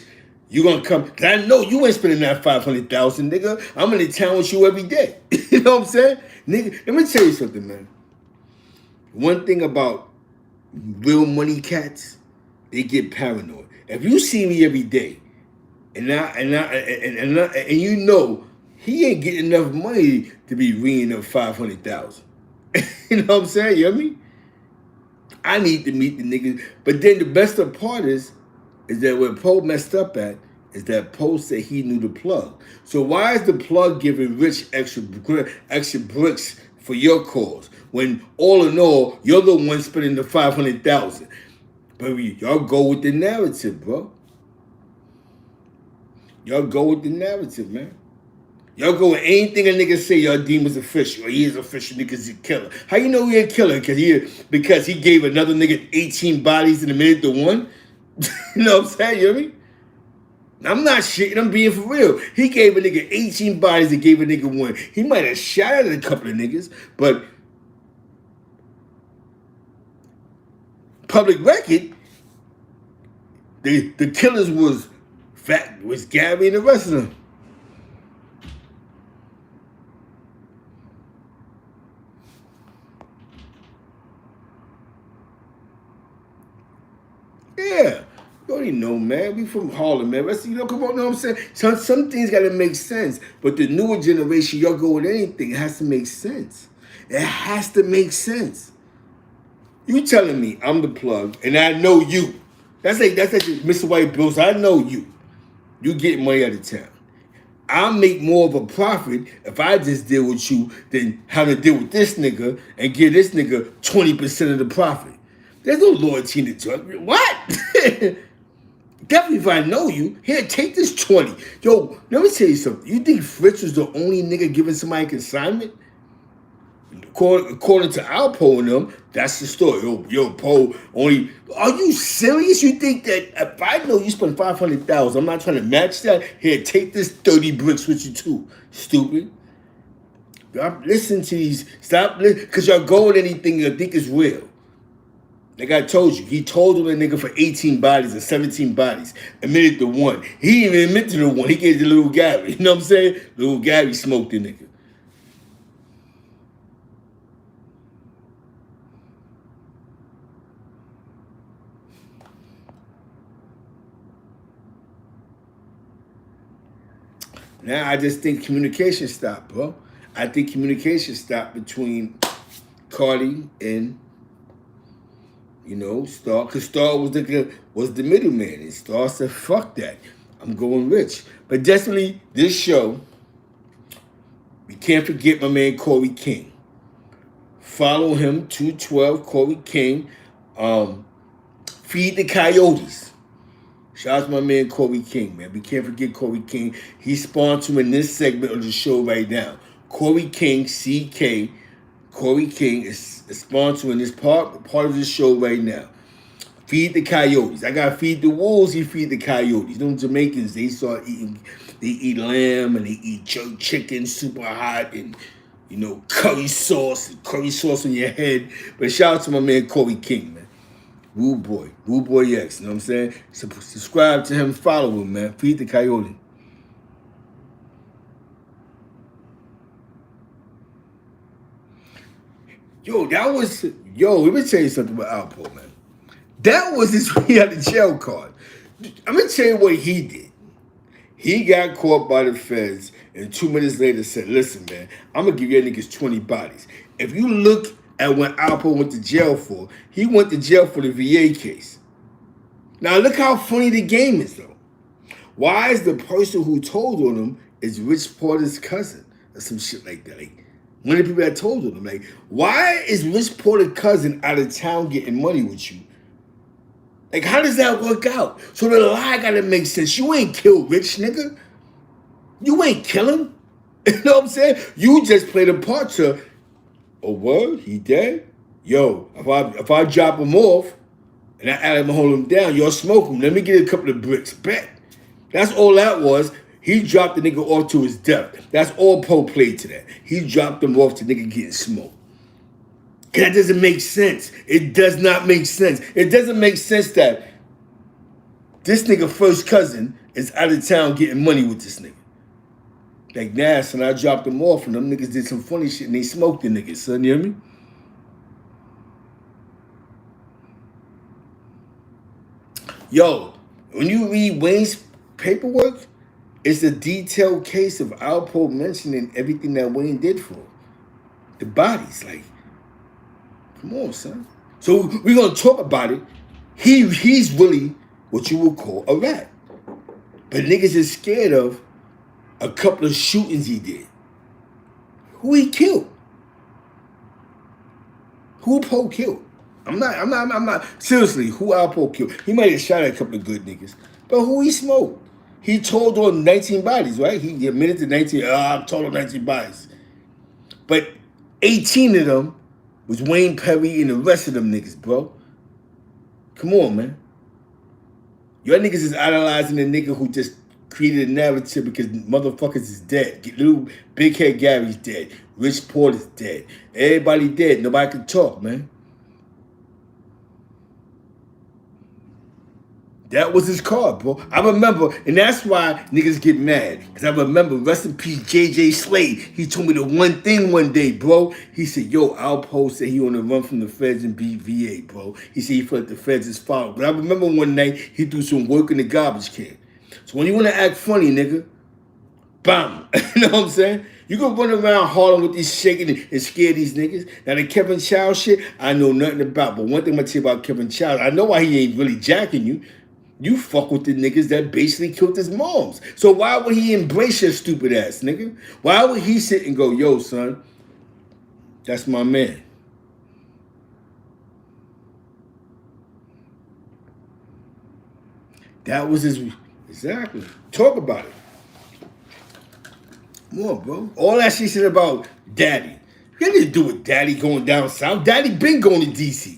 you going to come? Because I know you ain't spending that $500,000, nigga. I'm in the town with you every day. You know what I'm saying? Nigga, let me tell you something, man. One thing about real money cats, they get paranoid. If you see me every day, and you know he ain't getting enough money to be ringing up 500,000. You know what I'm saying? You know what I mean? I need to meet the niggas. But then the best of part is that where Poe messed up at is that Poe said he knew the plug. So why is the plug giving Rich extra bricks for your cause when all in all you're the one spending the 500,000? But y'all go with the narrative, bro. Y'all go with the narrative, man. Y'all go with anything a nigga say y'all deem was official. Or he is official, nigga's a killer. How you know he a killer? Because he gave another nigga 18 bodies in a minute to one? You know what I'm saying? You know what I mean? I'm not shitting, I'm being for real. He gave a nigga 18 bodies and gave a nigga one. He might have shot at a couple of niggas, but public record, the killers was Gabby and the rest of them. Yeah. You already know, man. We from Harlem, man. Come on, you know what I'm saying? Some things gotta make sense. But the newer generation, y'all go with anything, it has to make sense. It has to make sense. You telling me I'm the plug and I know you. That's like Mr. White Bills. I know you. You get money out of town. I'll make more of a profit if I just deal with you than having to deal with this nigga and give this nigga 20% of the profit. There's no loyalty in the drug. What? Definitely if I know you. Here, take this 20. Yo, let me tell you something. You think Fritz was the only nigga giving somebody consignment? According to Alpo and them, that's the story. Yo, Poe only. Are you serious? You think that if I know you spend 500,000, I'm not trying to match that? Here, take this 30 bricks with you too. Stupid. Stop listening to these. Stop listening, because y'all go with anything you think is real. Like I told you, he told him a nigga for 18 bodies or 17 bodies, admitted to one. He didn't even admit to the one. He gave the little Gabby. You know what I'm saying? Little Gabby smoked the nigga. Now I just think communication stopped, bro. I think communication stopped between Cardie and, Star, because Star was the middleman, and Star said, "Fuck that, I'm going rich." But definitely, this show, we can't forget my man Corey King. Follow him, 212 Corey King. Feed the Coyotes. Shout out to my man Cardie King, man. We can't forget Cardie King. He's sponsoring this segment of the show right now. Cardie King, CK. Cardie King is sponsoring this part of the show right now. Feed the Coyotes. I gotta feed the wolves, he feed the coyotes. Them Jamaicans, they eat lamb and they eat jerk chicken super hot and curry sauce on your head. But shout out to my man Cardie King, man. Woo Boy X, you know what I'm saying? Subscribe to him, follow him, man. Feed the Coyote. Let me tell you something about Alpo, man. That was his he had the jail card. I'm gonna tell you what he did. He got caught by the feds and 2 minutes later said, "Listen, man, I'm gonna give you niggas 20 bodies." If you look at what Alpo went to jail for, he went to jail for the VA case. Now look how funny the game is, though. Why is the person who told on him is Rich Porter's cousin or some shit like that? Like, one of the people that told on him, like, why is Rich Porter's cousin out of town getting money with you? Like, how does that work out? So the lie gotta make sense. You ain't kill Rich, nigga. You ain't kill him. You know what I'm saying? You just played a part to, oh, what? He dead? Yo, if I drop him off and I add him and hold him down, y'all smoke him. Let me get a couple of bricks. Bet. That's all that was. He dropped the nigga off to his death. That's all Poe played to that. He dropped him off to nigga getting smoked. That doesn't make sense. It does not make sense. It doesn't make sense that this nigga first cousin is out of town getting money with this nigga. Like, nah, son, I dropped him off and them niggas did some funny shit and they smoked the niggas, son, you hear me? Yo, when you read Wayne's paperwork, It's a detailed case of Alpo mentioning everything that Wayne did for him. The bodies, like, come on, son. So we're gonna talk about it. He's really what you would call a rat. But niggas is scared of a couple of shootings he did. Who he killed? Who Poe killed? I'm not. Seriously, who Alpo killed? He might have shot at a couple of good niggas. But who he smoked? He told on 19 bodies, right? He admitted to 19, I told on 19 bodies. But 18 of them was Wayne Perry and the rest of them niggas, bro. Come on, man. Your niggas is idolizing the nigga who just created a narrative because motherfuckers is dead. Little Big Head Gary's dead. Rich Porter's dead. Everybody dead. Nobody can talk, man. That was his card, bro. I remember, and that's why niggas get mad. Because I remember, rest in peace, JJ Slade. He told me the one thing one day, bro. He said, yo, Alpo said he on the run from the feds and beat VA, bro. He said he felt the feds is following. But I remember one night, he threw some work in the garbage can. So when you want to act funny, nigga, bam. You know what I'm saying? You gonna run around Harlem with these shaking and scare these niggas. Now the Kevin Child shit, I know nothing about. But one thing I'm gonna tell you about Kevin Child, I know why he ain't really jacking you. You fuck with the niggas that basically killed his moms. So why would he embrace your stupid ass, nigga? Why would he sit and go, yo, son, that's my man? That was his, exactly. Talk about it. Come on, bro. All that shit said about Daddy. You had to do with Daddy going down south. Daddy been going to DC.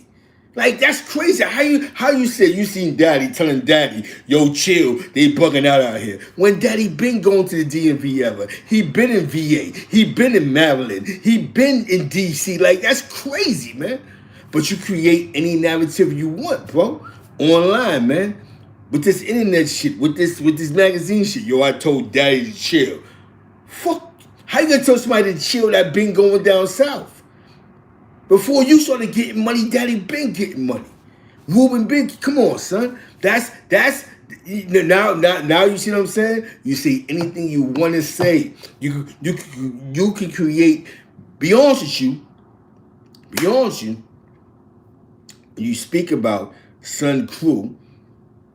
Like, that's crazy. How you say you seen Daddy telling Daddy, yo, chill, they bugging out here. When Daddy been going to the DMV ever. He been in VA. He been in Maryland. He been in DC. Like, that's crazy, man. But you create any narrative you want, bro. Online, man. With this internet shit, with this magazine shit. Yo, I told Daddy to chill. Fuck. How you gonna tell somebody to chill that been going down south? Before you started getting money, Daddy been getting money. Ruben been, come on, son. That's now you see what I'm saying? You say anything you want to say. You can create, be honest with you. You speak about Sun Crew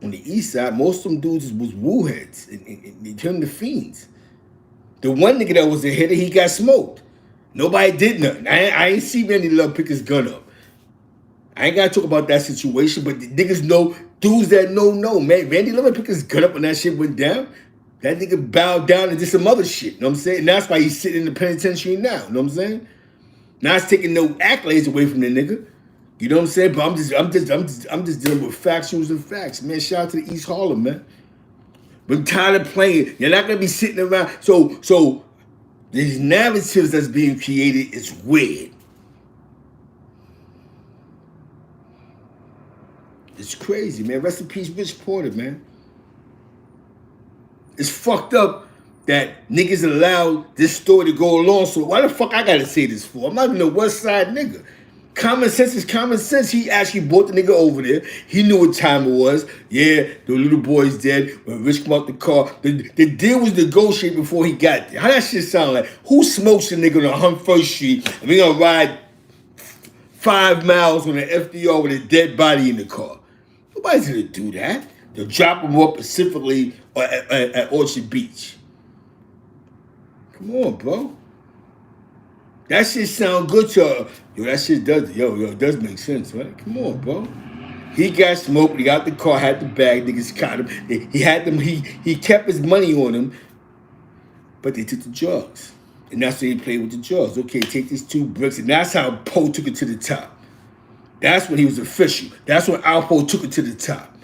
on the east side, most of them dudes was woo heads and they turned the fiends. The one nigga that was a hitter, he got smoked. Nobody did nothing. I ain't see Randy Love pick his gun up. I ain't gotta talk about that situation, but the niggas know, dudes that know, man. Randy Love picked his gun up when that shit went down. That nigga bowed down and did some other shit. You know what I'm saying? And that's why he's sitting in the penitentiary now. You know what I'm saying? Now it's taking no accolades away from the nigga. You know what I'm saying? But I'm just dealing with factuals and facts, man. Shout out to the East Harlem, man. But I'm tired of playing. You're not gonna be sitting around. So these narratives that's being created is weird. It's crazy, man. Rest in peace, Rich Porter, man. It's fucked up that niggas allowed this story to go along. So why the fuck I gotta say this for? I'm not even a West Side nigga. Common sense is common sense. He actually brought the nigga over there. He knew what time it was. Yeah, the little boy's dead. When Rich come out the car, the deal was negotiated before he got there. How that shit sound like? Who smokes a nigga on 101st Street and we gonna ride 5 miles on an FDR with a dead body in the car? Nobody's gonna do that. They'll drop him off specifically at Orchard Beach. Come on, bro. That shit sound good to her. Yo, that shit does, it does make sense, right? Come on, bro. He got smoked, he got the car, had the bag, niggas caught him. He had them, he kept his money on him, but they took the drugs. And that's why he played with the drugs. Okay, take these 2 bricks, and that's how Poe took it to the top. That's when he was official. That's when Alpo took it to the top.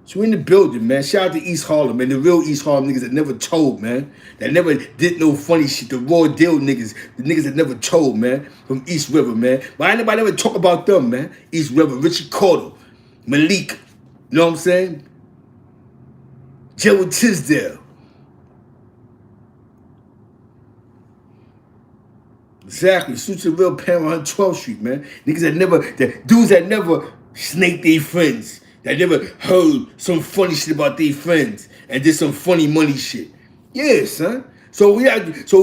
So we're in the building, man. Shout out to East Harlem, man. The real East Harlem niggas that never told, man. That never did no funny shit. The raw deal niggas. The niggas that never told, man. From East River, man. Why anybody ever talk about them, man? East River, Richard Cordell, Malik. You know what I'm saying? Gerald Tisdale. Exactly. Suits a real parent on 12th Street, man. Niggas that never, the dudes that never snake their friends that never heard some funny shit about their friends and did some funny money shit. Yeah, son. So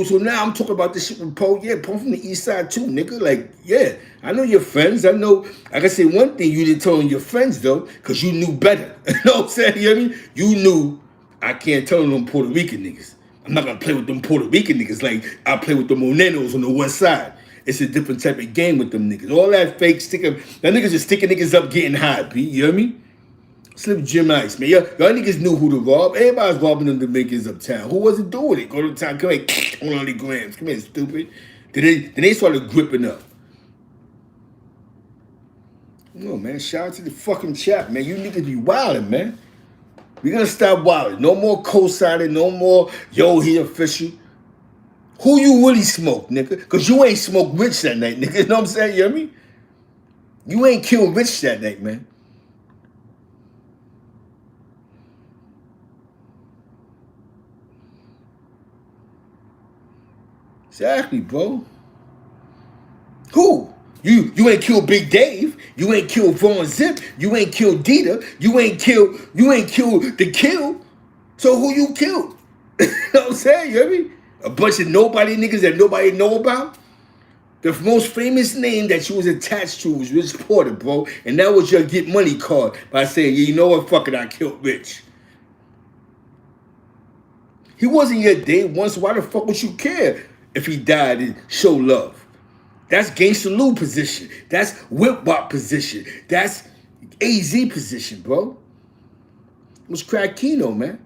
so now I'm talking about this shit with Poe. Yeah, Poe from the east side too, nigga. Like, yeah, I know your friends. I know. I can say one thing you didn't tell your friends though, because you knew better. You know what I'm saying? You know what I mean? You knew I can't tell them Puerto Rican niggas. I'm not gonna play with them Puerto Rican niggas like I play with the Monenos on the west side. It's a different type of game with them niggas. All that fake sticking, that niggas just sticking niggas up getting high, B. You know what I mean? Slip Jim Ice, man. Y'all niggas knew who to rob. Everybody's robbing them Dominicans uptown. Who wasn't doing it? Go to town, come here, 100 grams. Come here, stupid. Then they started gripping up. No, man. Shout out to the fucking chat, man. You niggas be wildin', man. We gonna stop wildin'. No more co-signing. No more, yo, he official. Who you really smoke, nigga? Because you ain't smoked Rich that night, nigga. You know what I'm saying? You know what I mean? You ain't killed Rich that night, man. Exactly, bro. Who? You ain't killed Big Dave. You ain't killed Vaughn Zip. You ain't killed Dita. You ain't killed the Kill. So who you killed? You know what I'm saying? You hear me? A bunch of nobody niggas that nobody know about. The most famous name that you was attached to was Rich Porter, bro. And that was your get money card by saying, yeah, you know what, fuck it, I killed Rich. He wasn't your day one, so why the fuck would you care if he died and show love? That's Gangsta Lou position. That's Whip Bop position. That's AZ position, bro. It was crack Keno, man.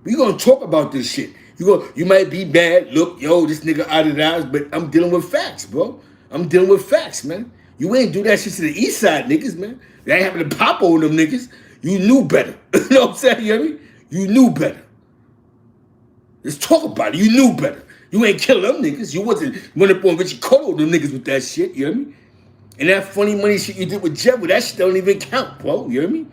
We gonna talk about this shit. You might be mad. Look, yo, this nigga out of the eyes, but I'm dealing with facts, bro. I'm dealing with facts, man. You ain't do that shit to the east side niggas, man. That ain't happened to pop on them niggas. You knew better. You know what I'm saying? You hear me? You knew better. Let's talk about it. You knew better. You ain't kill them niggas. You wasn't running up on Richie Cole them niggas with that shit. You hear me? And that funny money shit you did with Jeb, that shit don't even count, bro. You hear me?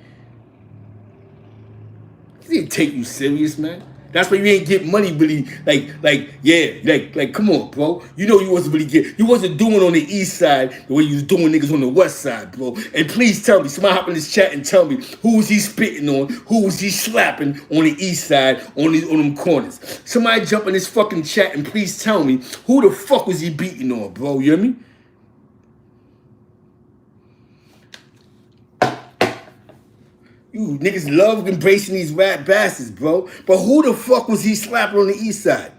He didn't take you serious, man. That's why you ain't get money really, like, come on, bro. You know you wasn't really you wasn't doing on the east side the way you was doing niggas on the west side, bro. And please tell me, somebody hop in this chat and tell me who was he spitting on, who was he slapping on the east side, on them corners. Somebody jump in this fucking chat and please tell me who the fuck was he beating on, bro. You hear me? You niggas love embracing these rap bastards, bro. But who the fuck was he slapping on the east side?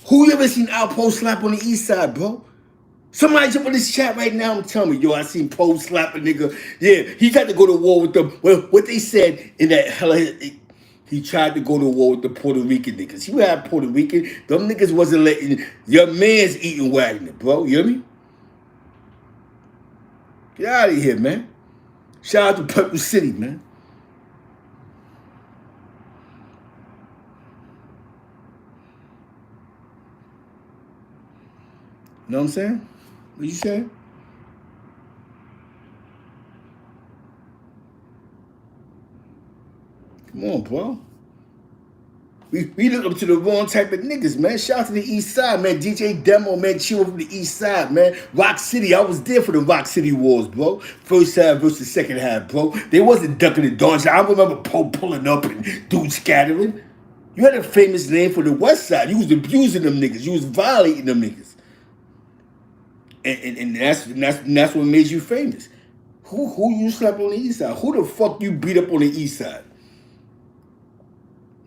Who you ever seen Outpost slap on the east side, bro? Somebody jump on this chat right now and tell me, yo, I seen Poe slap a nigga. Yeah, he tried to go to war with them. Well, what they said in that hell, he tried to go to war with the Puerto Rican niggas. You had Puerto Rican, them niggas wasn't letting your man's eating Wagner, bro. You hear me? Get out of here, man. Shout out to Purple City, man. You know what I'm saying? What you saying? Come on, bro. We look up to the wrong type of niggas, man. Shout out to the east side, man. DJ Demo, man. Chill from the east side, man. Rock City, I was there for the Rock City Wars, bro. First half versus second half, bro. They wasn't ducking and dodging. I remember Poe pulling up and dudes scattering. You had a famous name for the west side. You was abusing them niggas. You was violating them niggas. And that's what made you famous. Who you slapped on the east side? Who the fuck you beat up on the east side?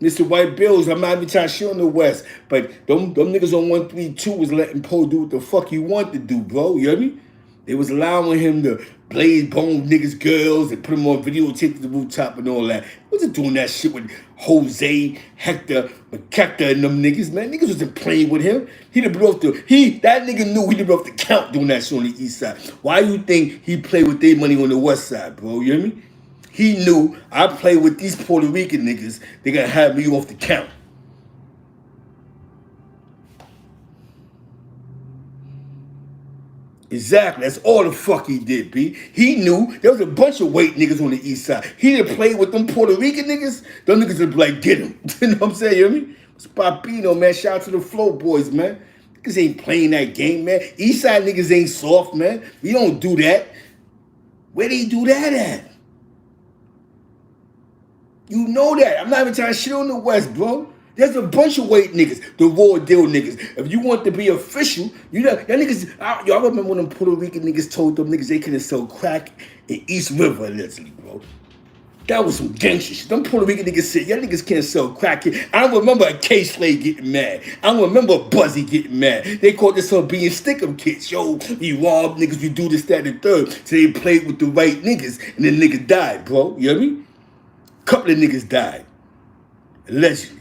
Mr. White Bills, I'm not even trying to shit on the west, but them niggas on 132 was letting Poe do what the fuck he wanted to do, bro. You hear me? They was allowing him to blaze bone niggas' girls and put them on videotape to the rooftop and all that. He wasn't doing that shit with Jose, Hector, McKector and them niggas, man. Niggas wasn't playing with him. He done blew off that nigga knew he done blew off the count doing that shit on the east side. Why you think he played with their money on the west side, bro? You hear me? He knew I play with these Puerto Rican niggas, they gonna have me off the count. Exactly. That's all the fuck he did, B. He knew there was a bunch of white niggas on the east side. He didn't play with them Puerto Rican niggas. Them niggas would be like, get him. You know what I'm saying? You hear me? It's Papino, man. Shout out to the Flow Boys, man. Niggas ain't playing that game, man. East side niggas ain't soft, man. We don't do that. Where they do that at? You know that. I'm not even trying to shit on the West, bro. There's a bunch of white niggas, the raw deal niggas. If you want to be official, you know, y'all niggas, y'all remember when them Puerto Rican niggas told them niggas they couldn't sell crack in East River, allegedly, bro. That was some gangster shit. Them Puerto Rican niggas said, y'all niggas can't sell crack. I don't remember a K-Slade getting mad. I don't remember Buzzy getting mad. They called this on being stick-em kids. Yo, we rob niggas, we do this, that, and the third. So they played with the right niggas, and the nigga died, bro. You hear me? Couple of niggas died. Allegedly.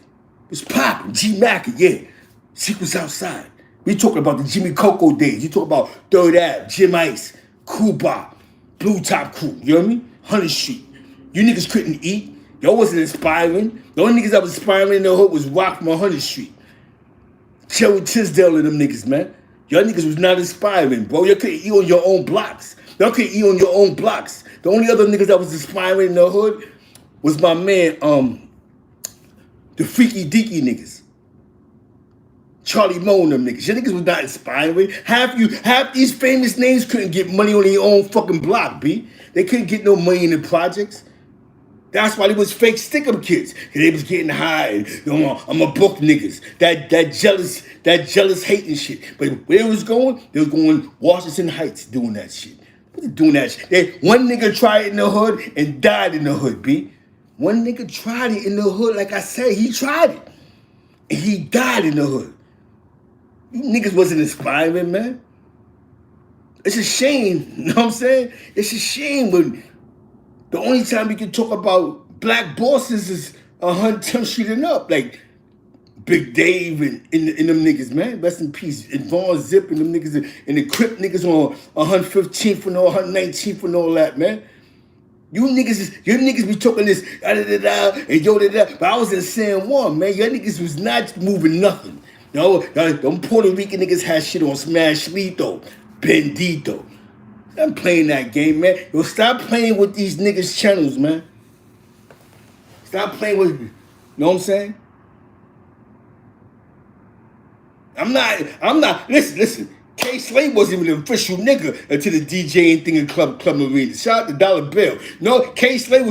It's popping. G Mac, yeah. Secrets outside. We talking about the Jimmy Coco days. You talk about Third Ave, Jim Ice, Cuba, Blue Top Crew. You know what I mean? 100th Street. You niggas couldn't eat. Y'all wasn't inspiring. The only niggas that was inspiring in the hood was Rock from 100th Street. Cherry Tisdale and them niggas, man. Y'all niggas was not inspiring, bro. Y'all couldn't eat on your own blocks. Y'all couldn't eat on your own blocks. The only other niggas that was inspiring in the hood was my man, the Freaky Deaky niggas. Charlie Moe and them niggas. Your niggas was not inspiring. Half these famous names couldn't get money on their own fucking block, B. They couldn't get no money in the projects. That's why they was fake stick-up kids. Cause they was getting high and I'm a book niggas. That jealous hating shit. But where it was going Washington Heights doing that shit. Doing that shit. One nigga tried it in the hood and died in the hood, B. One nigga tried it in the hood, like I said, he tried it. And he died in the hood. You niggas wasn't inspiring, man. It's a shame, you know what I'm saying? It's a shame when the only time we can talk about black bosses is 110th Street and up. Like Big Dave and them niggas, man. Rest in peace. And Vaughn Zip and them niggas and the Crip niggas on 115th and all 119th and all that, man. Your niggas be talking this and but I was in San Juan, man. Your niggas was not moving nothing. Them Puerto Rican niggas had shit on Smash Lito, Bendito. I'm playing that game, man. Yo, stop playing with these niggas' channels, man. Stop playing with me. You know what I'm saying? I'm not. Listen. K-Slade wasn't even an official nigga until the DJing thing in Club Marina. Shout out to Dollar Bill. No, K-Slade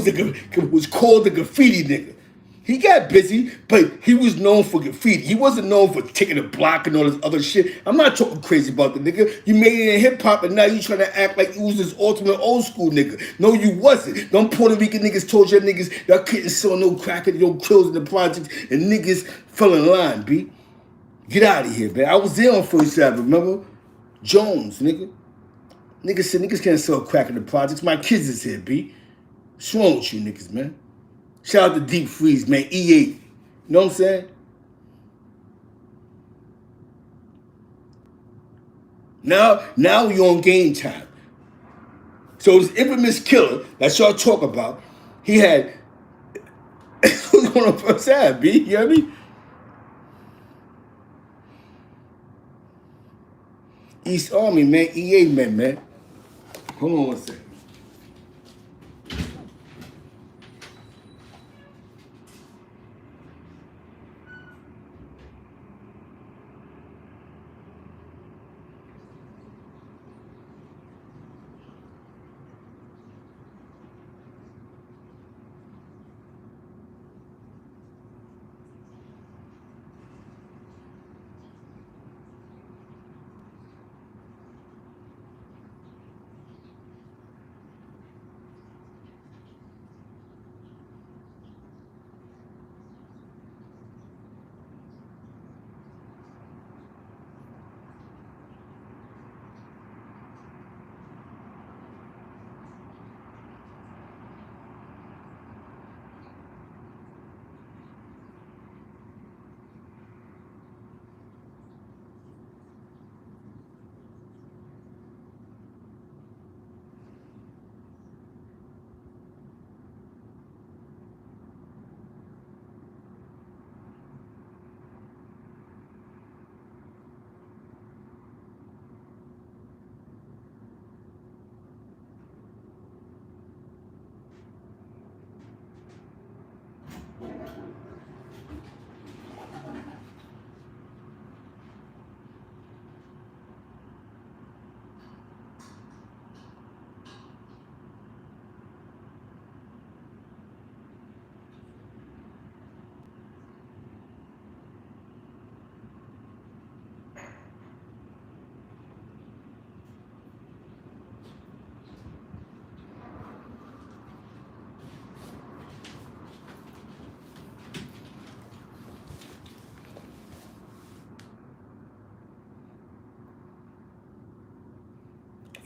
was called the graffiti nigga. He got busy, but he was known for graffiti. He wasn't known for taking a block and all this other shit. I'm not talking crazy about the nigga. You made it in hip-hop, and now you trying to act like you was this ultimate old school nigga. No, you wasn't. Them Puerto Rican niggas told your niggas y'all couldn't sell no crack and no krills in the projects, and niggas fell in line, B. Get out of here, man. I was there on First Ave, remember? Jones, nigga. Niggas said niggas can't sell crack in the projects. My kids is here, B. What's wrong with you niggas, man? Shout out to Deep Freeze, man. E8. You know what I'm saying? Now you're on Game Time. So this infamous killer that y'all talk about, he had what's going on First Ave, B? You hear me? East Army, man. EA men, man. Hold on one second.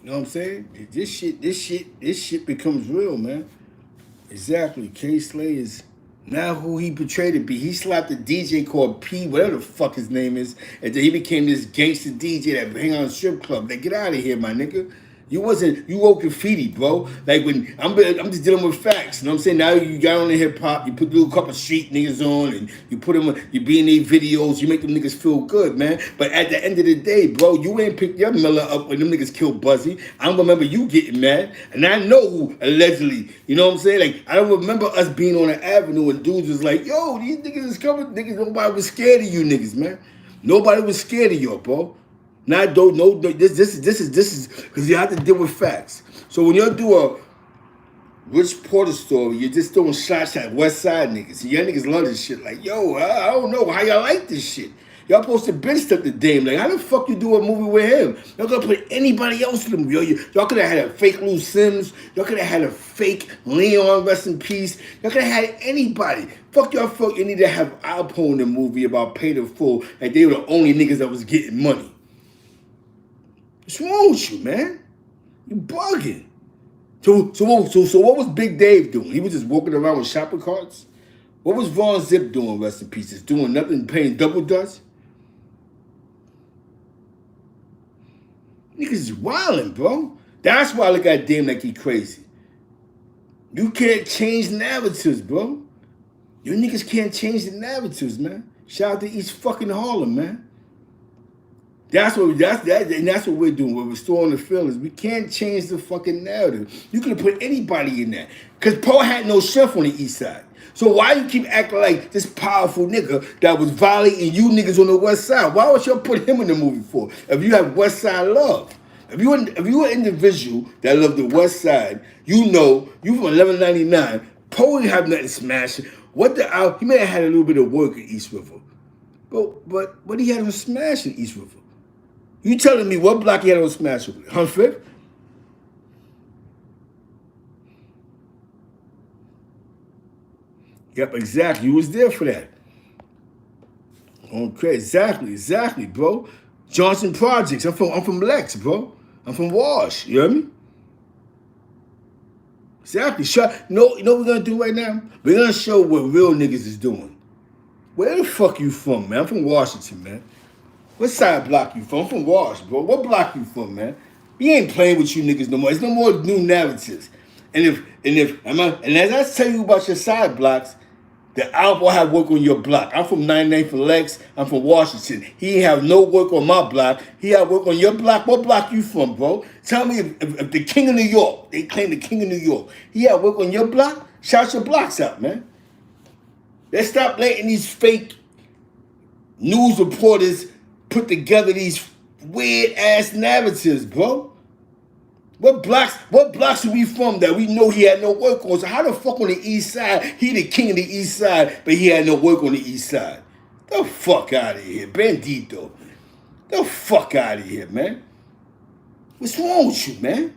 You know what I'm saying? This shit becomes real, man. Exactly. K Slay is now who he portrayed to be. He slapped a DJ called P, whatever the fuck his name is, and then he became this gangster DJ that hang on a strip club. Like, get out of here, my nigga. You wrote graffiti, bro. Like when I'm just dealing with facts. You know what I'm saying? Now you got on the hip hop, you put a couple street niggas on, and you put them, you be in their videos, you make them niggas feel good, man. But at the end of the day, bro, you ain't picked your Miller up when them niggas killed Buzzy. I don't remember you getting mad, and I know who allegedly. You know what I'm saying? Like I don't remember us being on the avenue and dudes was like, yo, these niggas is coming, niggas. Nobody was scared of you niggas, man. Nobody was scared of you, bro. Now, this is because you have to deal with facts. So when you do a Rich Porter story, you're just throwing shots at West Side niggas. And y'all niggas love this shit. Like, yo, I don't know how y'all like this shit. Y'all supposed to bench stuff the Dame. Like, how the fuck you do a movie with him? Y'all gonna put anybody else in the movie. Y'all could have had a fake Lou Sims. Y'all could have had a fake Leon, rest in peace. Y'all could have had anybody. Fuck y'all felt you need to have Alpo in the movie about Pay the Fool. Like, they were the only niggas that was getting money. What's wrong with you, man? You bugging. So what was Big Dave doing? He was just walking around with shopping carts? What was Von Zip doing, rest in peace? Just doing nothing, paying double dutch? Niggas is wildin', bro. That's why I look at Dame like he crazy. You can't change narratives, bro. You niggas can't change the narratives, man. Shout out to East fucking Harlem, man. That's what we're doing. We're restoring the feelings. We can't change the fucking narrative. You could have put anybody in that. Because Paul had no strength on the east side. So why you keep acting like this powerful nigga that was violating you niggas on the west side? Why would y'all put him in the movie for? If you have west side love. If you're an individual that love the west side, you know, you from 1199, Paul didn't have nothing smashing. He may have had a little bit of work in East River. But he had him smashing East River. You telling me what block he had on smash with? 105th? Yep, exactly. You was there for that. Okay, exactly, bro. Johnson Projects. I'm from Lex, bro. I'm from Wash. You hear me? Exactly. You know what we're gonna do right now? We're gonna show what real niggas is doing. Where the fuck you from, man? I'm from Washington, man. What side block you from? I'm from Wash, bro. What block you from, man? We ain't playing with you niggas no more. There's no more new narratives. And as I tell you about your side blocks, the Alp will have work on your block. I'm from 99 for Lex. I'm from Washington. He ain't have no work on my block. He have work on your block. What block you from, bro? Tell me if the King of New York, they claim the King of New York, he have work on your block? Shout your blocks out, man. Let's stop letting these fake news reporters put together these weird ass narratives, bro. What blocks are we from that we know he had no work on? So how the fuck on the east side, he the king of the east side, but he had no work on the east side? The fuck out of here, Bandito. The fuck out of here, man. What's wrong with you, man?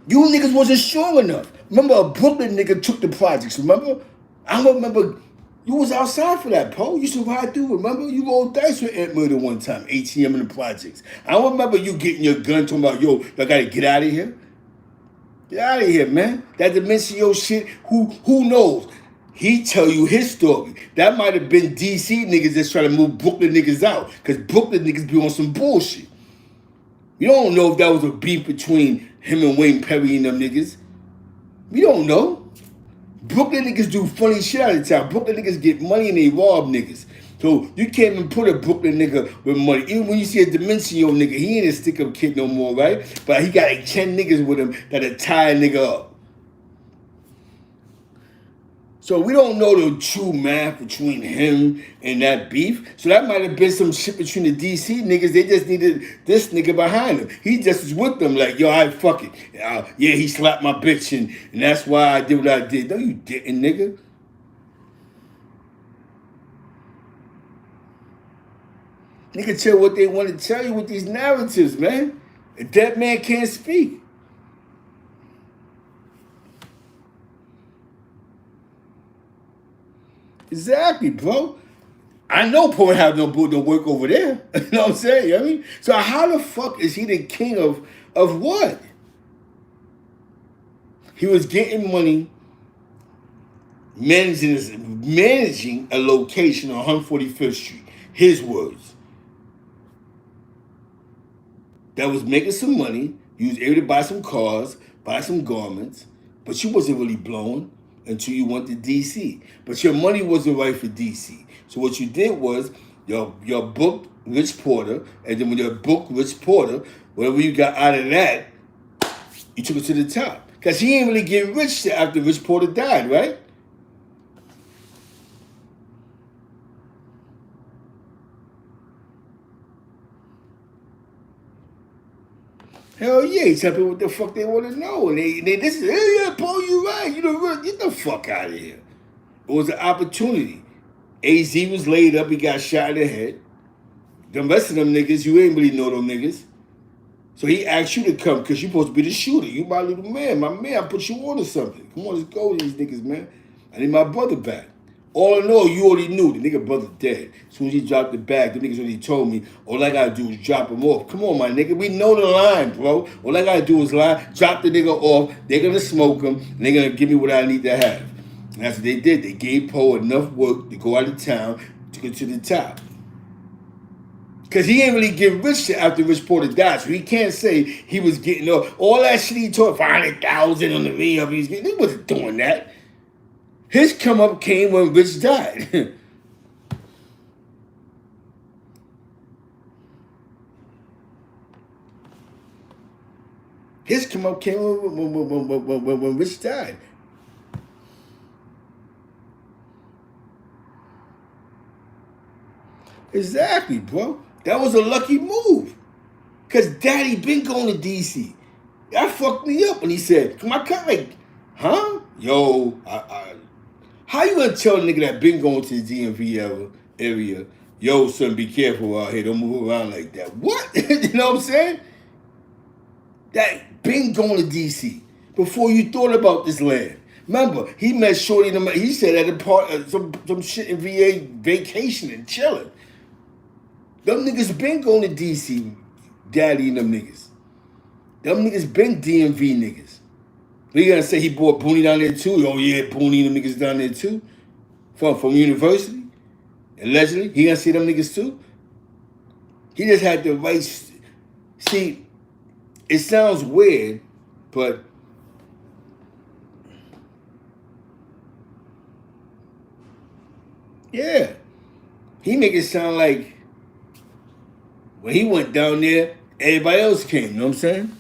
You niggas wasn't strong enough. Remember a Brooklyn nigga took the projects, remember? I don't remember. You was outside for that, Poe. You used to ride through, remember? You rolled dice with Aunt Murder one time, ATM in the projects. I don't remember you getting your gun talking about, yo, I gotta get out of here. Get out of here, man. That Dimension shit, who knows? He tell you his story. That might have been DC niggas that's trying to move Brooklyn niggas out, because Brooklyn niggas be on some bullshit. We don't know if that was a beef between him and Wayne Perry and them niggas. We don't know. Brooklyn niggas do funny shit out of town. Brooklyn niggas get money and they rob niggas. So you can't even put a Brooklyn nigga with money. Even when you see a Dimension nigga, he ain't a stick-up kid no more, right? But he got like 10 niggas with him that'll tie a nigga up. So we don't know the true math between him and that beef. So that might have been some shit between the DC niggas. They just needed this nigga behind him. He just was with them like, yo, I fuck it. Yeah, he slapped my bitch and that's why I did what I did. No, you didn't, nigga. Nigga tell what they want to tell you with these narratives, man. A dead man can't speak. Exactly, bro. I know Poe have no work over there. You know what I'm saying? You know what I mean? So how the fuck is he the king of Of what? He was getting money managing a location on 145th Street. His words. That was making some money. You was able to buy some cars, buy some garments, but you wasn't really blowing until you went to DC. But your money wasn't right for DC. So what you did was your booked Rich Porter, and then when you booked Rich Porter, whatever you got out of that, you took it to the top. Because he ain't really get rich after Rich Porter died, right? Hell yeah, he tell people what the fuck they want to know. And they this is, yeah, Paul, you right. You know, get the fuck out of here. It was an opportunity. AZ was laid up, he got shot in the head. The rest of them niggas, you ain't really know them niggas. So he asked you to come because you supposed to be the shooter. You my little man, my man, I put you on to something. Come on, let's go with these niggas, man. I need my brother back. All in all, you already knew the nigga brother dead. As soon as he dropped the bag, the niggas already told me, all I gotta do is drop him off. Come on, my nigga, we know the line, bro. All I gotta do is lie, drop the nigga off, they're gonna smoke him, and they're gonna give me what I need to have. And that's what they did. They gave Poe enough work to go out of town to get to the top. Because he ain't really get rich after Rich Porter died, so he can't say he was getting all that shit he taught, 500,000 on the re-up, he wasn't doing that. His come up came when Rich died. His come up came when Rich died. Exactly, bro. That was a lucky move. Because Daddy been going to DC. That fucked me up when he said, come on, like, huh? Yo, how you gonna tell a nigga that been going to the DMV area, yo, son, be careful out here, don't move around like that? What? You know what I'm saying? That been going to DC before you thought about this land. Remember, he met Shorty, he said at a part some shit in VA vacation and chilling. Them niggas been going to DC, Daddy and them niggas. Them niggas been DMV niggas. We gonna say he brought Booney down there too? Oh yeah, Booney and them niggas down there too? From university? Allegedly? He gonna see them niggas too? He just had the right... See, it sounds weird, but... Yeah. He make it sound like when he went down there, everybody else came, you know what I'm saying?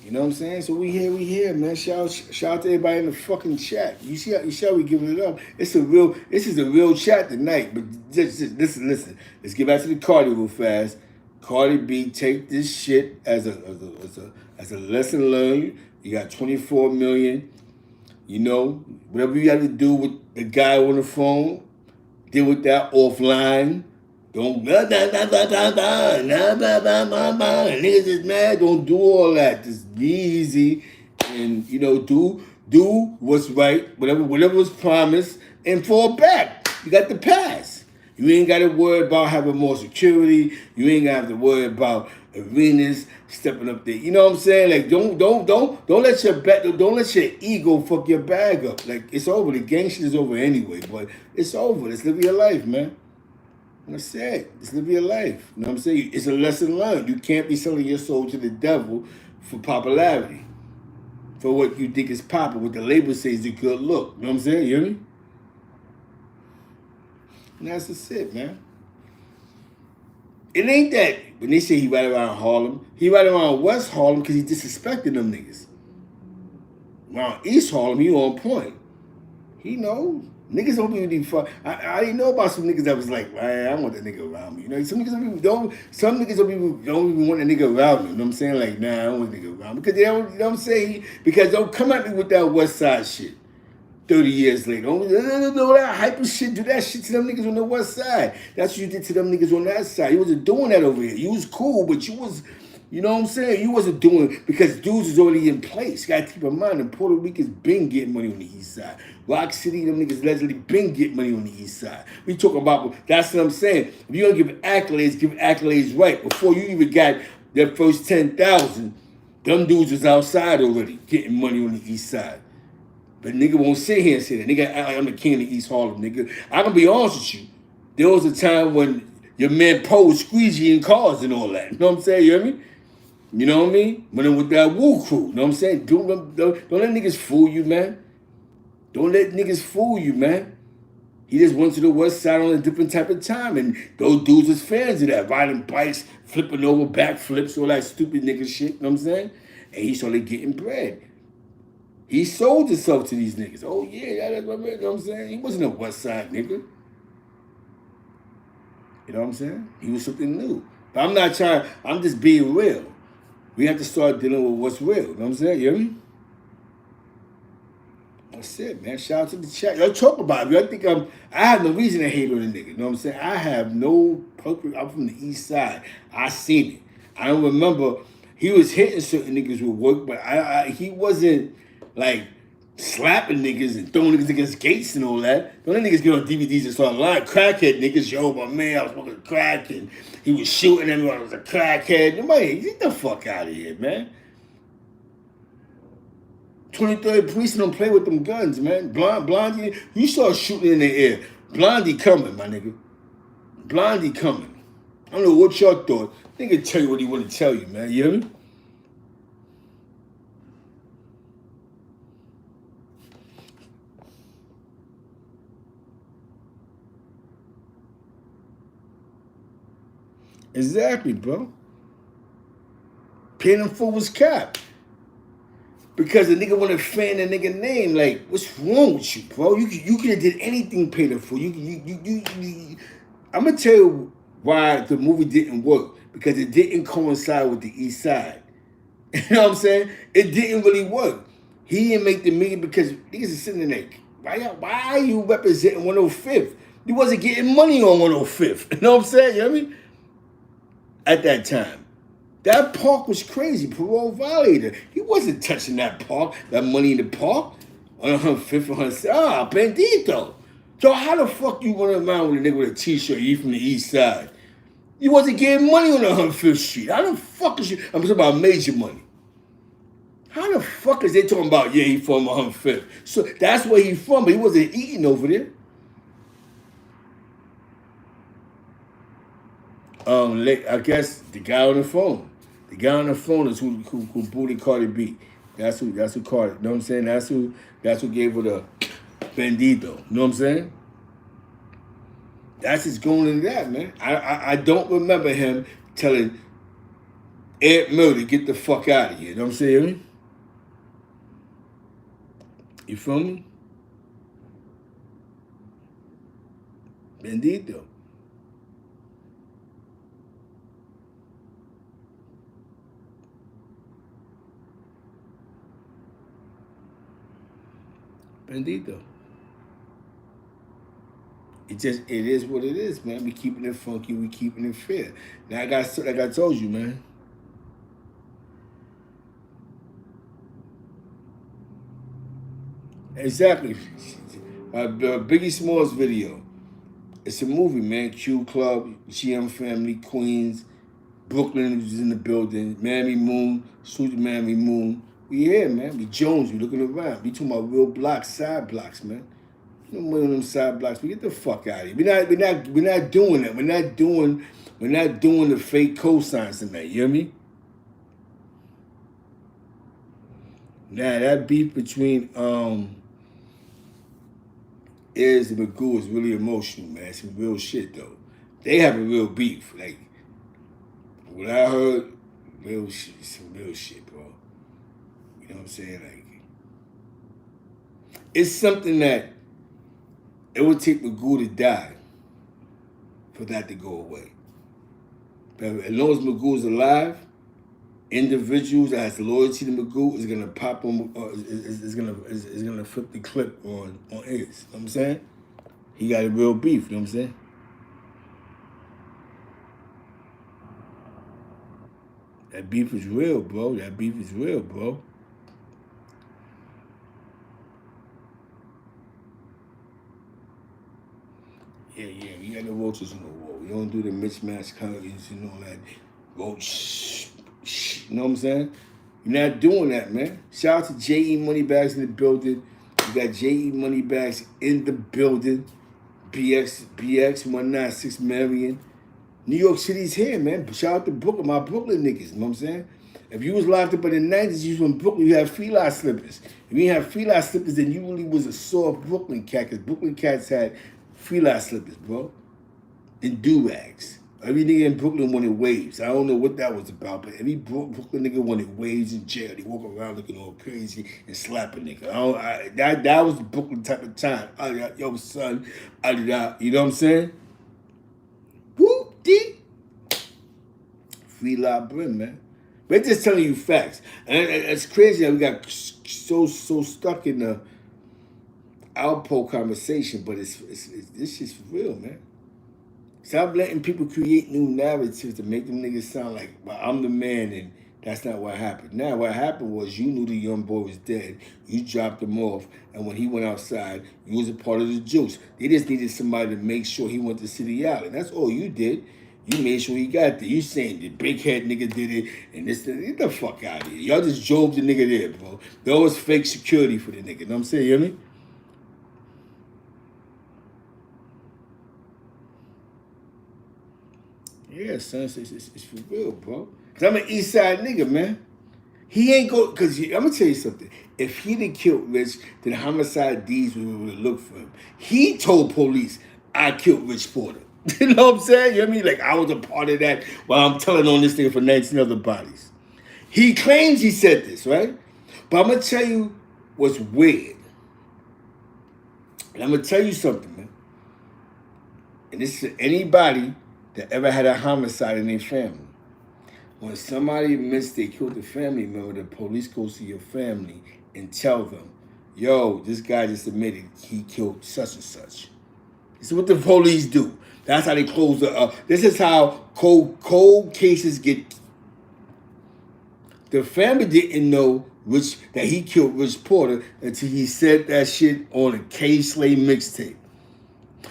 You know what I'm saying? So we here, man. Shout out to everybody in the fucking chat. You see how we giving it up. This is a real chat tonight. But just listen. Let's get back to the Cardie real fast. Cardie B, take this shit as a lesson learned. You got 24 million. You know, whatever you got to do with the guy on the phone, deal with that offline. Don't niggas is mad. Don't do all that. Just be easy, and you know, do what's right. Whatever was promised, and fall back. You got the pass. You ain't got to worry about having more security. You ain't got to worry about arenas stepping up there. You know what I'm saying? Like don't let your ego fuck your bag up. Like it's over. The gang shit is over anyway. But it's over. Let's live your life, man. That's it. Let's live your life. You know what I'm saying? It's a lesson learned. You can't be selling your soul to the devil for popularity. For what you think is popular, what the label says is a good look. You know what I'm saying? You hear me? And that's just it, man. It ain't that when they say he right around Harlem, he right around West Harlem because he disrespecting them niggas. Around East Harlem, he on point. He knows. Niggas don't even fuck. I didn't know about some niggas that was like, I want that nigga around me. You know, some niggas don't even want that nigga around me. You know what I'm saying? Like, nah, I don't want that nigga around me. Because they don't, you know what I'm saying? Because don't come at me with that West Side shit 30 years later. Don't do that hyper shit. Do that shit to them niggas on the West Side. That's what you did to them niggas on that side. You wasn't doing that over here. You was cool, but you was You know what I'm saying? You wasn't doing because dudes is already in place. You gotta keep in mind, the Puerto Ricans been getting money on the east side. Rock City, them niggas allegedly been getting money on the east side. We talk about, that's what I'm saying. If you don't give accolades right. Before you even got that first 10,000, them dudes was outside already getting money on the east side. But nigga won't sit here and say that. Nigga act like I'm the king of East Harlem, nigga. I can be honest with you. There was a time when your man Poe was squeegeeing cars and all that. You know what I'm saying? You hear me? You know what I mean? When I'm with that Woo crew. You know what I'm saying? Don't let niggas fool you, man. Don't let niggas fool you, man. He just went to the west side on a different type of time. And those dudes was fans of that. Riding bikes, flipping over, backflips, all that stupid nigga shit. You know what I'm saying? And he started getting bread. He sold himself to these niggas. Oh, yeah, that's my man. You know what I'm saying? He wasn't a West Side nigga. You know what I'm saying? He was something new. But I'm not trying, I'm just being real. We have to start dealing with what's real. You know what I'm saying? You hear me? That's it, man. Shout out to the chat. Y'all talk about it. I have no reason to hate on the nigga. You know what I'm saying? I have no purpose. I'm from the east side. I seen it. I don't remember, he was hitting certain niggas with work, but he wasn't like slapping niggas and throwing niggas against gates and all that. Don't let niggas get on DVDs and start lying. Crackhead niggas, yo, my man, I was smoking crack and he was shooting at me when I was a crackhead. Nobody, get the fuck out of here, man. 23rd Precinct don't play with them guns, man. Blondie, you start shooting in the air. Blondie coming, my nigga. Blondie coming. I don't know what y'all thought. Nigga tell you what he want to tell you, man. You hear me? Exactly, bro. Paying him for was cap. Because the nigga want to fan the nigga name. Like, what's wrong with you, bro? You could have did anything paid him for. I'm going to tell you why the movie didn't work. Because it didn't coincide with the East Side. You know what I'm saying? It didn't really work. He didn't make the movie because niggas are sitting there like, why are you representing 105th? You wasn't getting money on 105th. You know what I'm saying? You know what I mean? At that time. That park was crazy. Parole violator. He wasn't touching that park, that money in the park. On 105th, 107th. Bandito. So how the fuck you run around with a nigga with a t-shirt, you from the east side? You wasn't getting money on 105th Street. How the fuck is you? I'm talking about major money. How the fuck is they talking about, yeah, he from 105th? So that's where he from, but he wasn't eating over there. I guess the guy on the phone. The guy on the phone is who booted Cardie B. That's who Cardie. You know what I'm saying? That's who gave her the bandito. You know what I'm saying? That's just going into that, man. I don't remember him telling Ed Miller to get the fuck out of here. You know what I'm saying? You feel me? Bandito. Bandito. It is what it is, man. We keeping it funky, we keeping it fair. Now like I told you, man. Exactly. Biggie Smalls video. It's a movie, man. Q Club, GM Family, Queens, Brooklyn was in the building. Mammy Moon, Sweet Mammy Moon. We here, man. We Jones. We looking around. We talking about real blocks, side blocks, man. You know, one of them side blocks. We get the fuck out of here. We're not doing that. We're not doing the fake cosigns tonight. You hear me? Now that beef between Ayers and Magoo is really emotional, man. Some real shit though. They have a real beef. Like what I heard, real shit, some real shit, bro. You know what I'm saying? Like it's something that it would take Magoo to die for that to go away. But as long as Magoo's alive, individuals that has loyalty to Magoo is gonna pop on, is gonna flip the clip on Ayers. You know what I'm saying? He got a real beef. You know what I'm saying? That beef is real, bro. That beef is real, bro. Yeah. We got no roaches in the wall. We don't do the mismatched colors and all that. Roach, you know what I'm saying? You're not doing that, man. Shout out to J.E. Moneybags in the building. You got J.E. Moneybags in the building. BX 196 Marion. New York City's here, man. Shout out to Brooklyn, my Brooklyn niggas. You know what I'm saying? If you was locked up in the 90s, you was from Brooklyn, you had feline slippers. If you didn't have feline slippers, then you really was a soft Brooklyn cat, because Brooklyn cats had feline slippers, bro. And do-rags. Every nigga in Brooklyn wanted waves. I don't know what that was about, but every Brooklyn nigga wanted waves in jail. They walk around looking all crazy and slap a nigga. That was the Brooklyn type of time. Yo, son, you know what I'm saying? Whoop-dee. Free La Brim, man. We're just telling you facts. And it's crazy that we got so stuck in the Alpo conversation, but it's this shit's real, man. Stop letting people create new narratives to make them niggas sound like, well, I'm the man, and that's not what happened. Now, what happened was you knew the young boy was dead. You dropped him off, and when he went outside, you was a part of the juice. They just needed somebody to make sure he went to City Island. That's all you did. You made sure he got there. You saying the big head nigga did it, and this, get the fuck out of here. Y'all just drove the nigga there, bro. There was fake security for the nigga. You know what I'm saying? You hear me? Yeah, son, it's for real, bro. Cause I'm an East Side nigga, man. He ain't go, cause I'm gonna tell you something. If he'd have killed Rich, then homicide D's would have looked for him. He told police, I killed Rich Porter. You know what I'm saying? You know what I mean? Like, I was a part of that while I'm telling on this nigga for 19 other bodies. He claims he said this, right? But I'm gonna tell you what's weird. And I'm gonna tell you something, man. And this is anybody that ever had a homicide in their family. When somebody admits they killed a family member, the police goes to your family and tell them, yo, this guy just admitted he killed such and such. This is what the police do. That's how they close the this is how cold cases get. The family didn't know that he killed Rich Porter until he said that shit on a K-Slay mixtape.